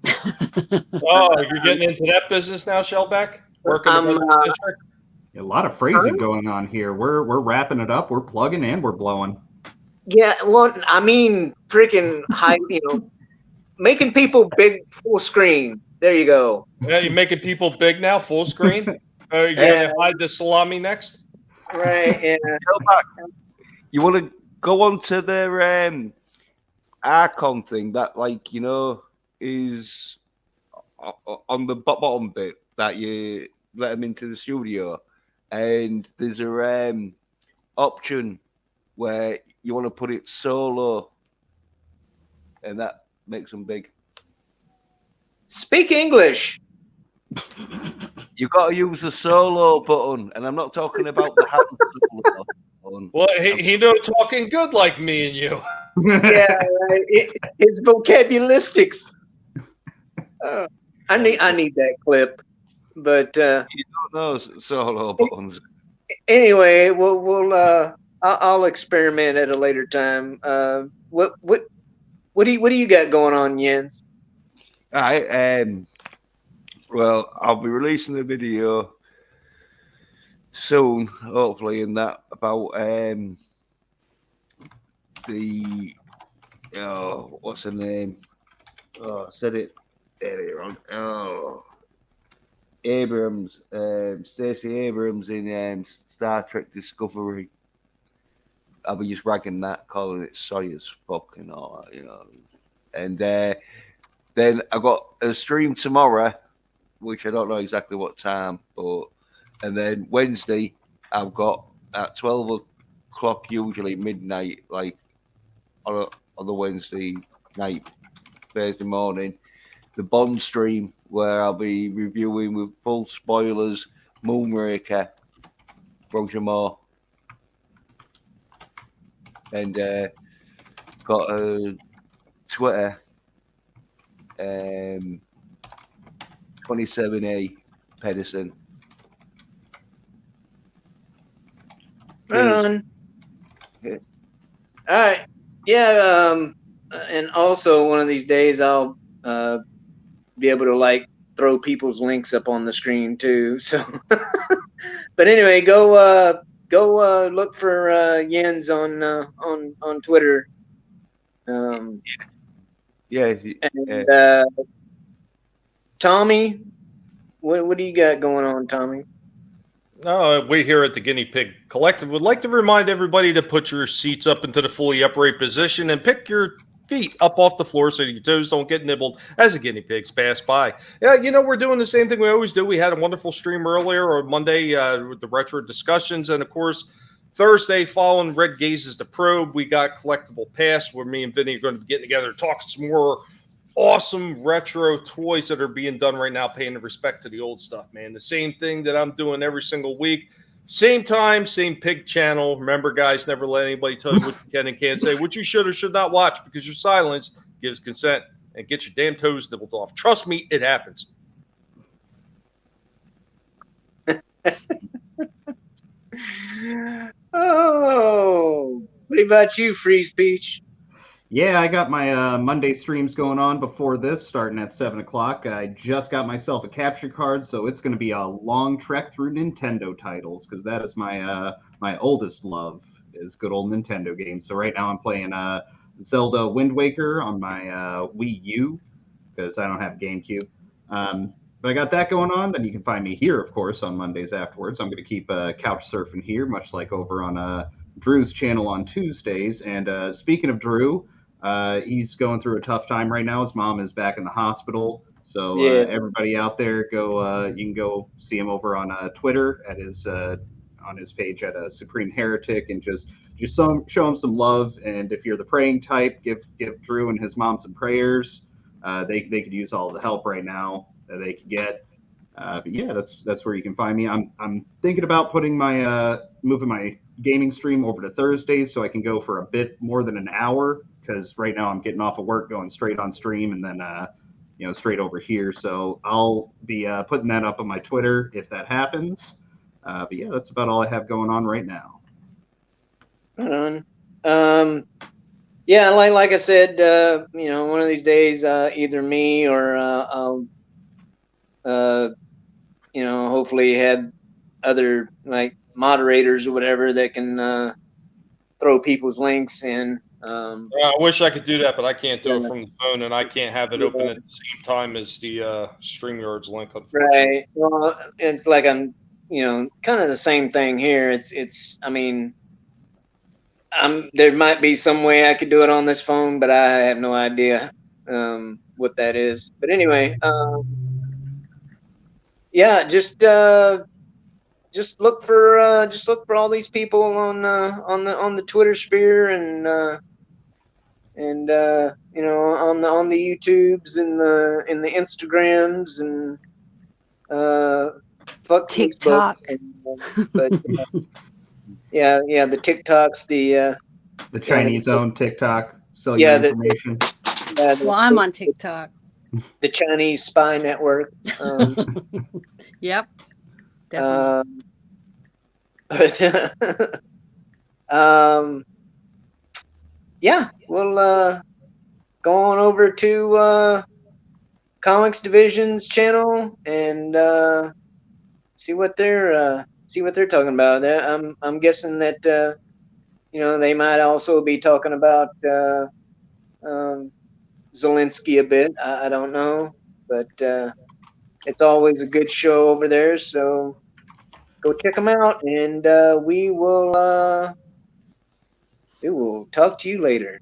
you're getting into that business now, Shellback? Working the district? A lot of phrasing going on here. We're wrapping it up. We're plugging and we're blowing. Yeah, well, I mean, freaking hype. Making people big full screen. There you go. Yeah, you're making people big now, full screen. You're gonna hide the salami next, right? Yeah. You want to go on to their Archon thing that, is on the bottom bit that you let them into the studio. And there's a option where you want to put it solo, and that makes them big. Speak English. You got to use the solo button, and I'm not talking about the hand solo button. Well, he know talking good like me and you. Yeah, right. His vocabularistics. I need that clip. But you don't know solo buttons. Anyway, I'll experiment at a later time. What do you got going on, Jens? All right. Well, I'll be releasing the video soon, hopefully, in that about the what's her name? Oh, I said it earlier on. Abrams, Stacey Abrams in Star Trek Discovery. I'll be just ragging that, calling it soy as fuck and all that, And then I got a stream tomorrow, which I don't know exactly what time, and then Wednesday I've got at 12 o'clock, usually midnight, like on the Wednesday night, Thursday morning, the Bond stream, where I'll be reviewing with full spoilers Moonraker, Roger Moore, and got a Twitter, 27A Pedersen. Right on. Yeah. All right. Yeah. And also one of these days I'll be able to throw people's links up on the screen too. So, but anyway, go look for Jens on Twitter. Yeah. And Tommy, what do you got going on, Tommy? We here at the Guinea Pig Collective would like to remind everybody to put your seats up into the fully upright position and pick your feet up off the floor so your toes don't get nibbled as the guinea pigs pass by. Yeah, we're doing the same thing we always do. We had a wonderful stream earlier on Monday with the retro discussions, and of course, Thursday, following Red Gazes the Probe, we got Collectible Pass, where me and Vinny are going to be getting together and talking some more awesome retro toys that are being done right now, paying the respect to the old stuff, man. The same thing that I'm doing every single week. Same time, same pig channel. Remember, guys, never let anybody tell you what you can and can't say, what you should or should not watch, because your silence gives consent. And get your damn toes nibbled off. Trust me, it happens. Oh, what about you, Freeze Peach? Yeah, I got my Monday streams going on before this, starting at 7 o'clock. I just got myself a capture card, so it's going to be a long trek through Nintendo titles, because that is my my oldest love, is good old Nintendo games. So right now I'm playing Zelda Wind Waker on my Wii U, because I don't have GameCube. But I got that going on. Then you can find me here, of course, on Mondays afterwards. I'm going to keep couch surfing here, much like over on Drew's channel on Tuesdays. And speaking of Drew, he's going through a tough time right now. His mom is back in the hospital. So everybody out there, you can go see him over on Twitter at his on his page at Supreme Heretic, and just show him some love. And if you're the praying type, give Drew and his mom some prayers. They could use all the help right now that they could get. But yeah, that's where you can find me. I'm thinking about putting moving my gaming stream over to Thursdays so I can go for a bit more than an hour, because right now I'm getting off of work, going straight on stream, and then straight over here. So I'll be putting that up on my Twitter if that happens. But yeah, that's about all I have going on right now. Right on. Yeah, like I said, one of these days, either me or I'll, hopefully have other like moderators or whatever that can throw people's links in. I wish I could do that, but I can't do it from the phone, and I can't have it open at the same time as the StreamYard's link, unfortunately. Right. Well, it's like I'm, kind of the same thing here. I mean, there might be some way I could do it on this phone, but I have no idea what that is. But anyway, yeah, just look for all these people on the Twitter sphere, and on the YouTubes and the Instagrams, and fuck TikTok. Facebook. But yeah, the TikToks, the Chinese owned TikTok, sell yeah, your information. Well, I'm on TikTok. The Chinese spy network. Yep. Definitely. But yeah, we'll go on over to Comics Division's channel and see what they're talking about. I'm guessing that they might also be talking about Zelensky a bit. I don't know, but it's always a good show over there. So go check them out, and we will talk to you later.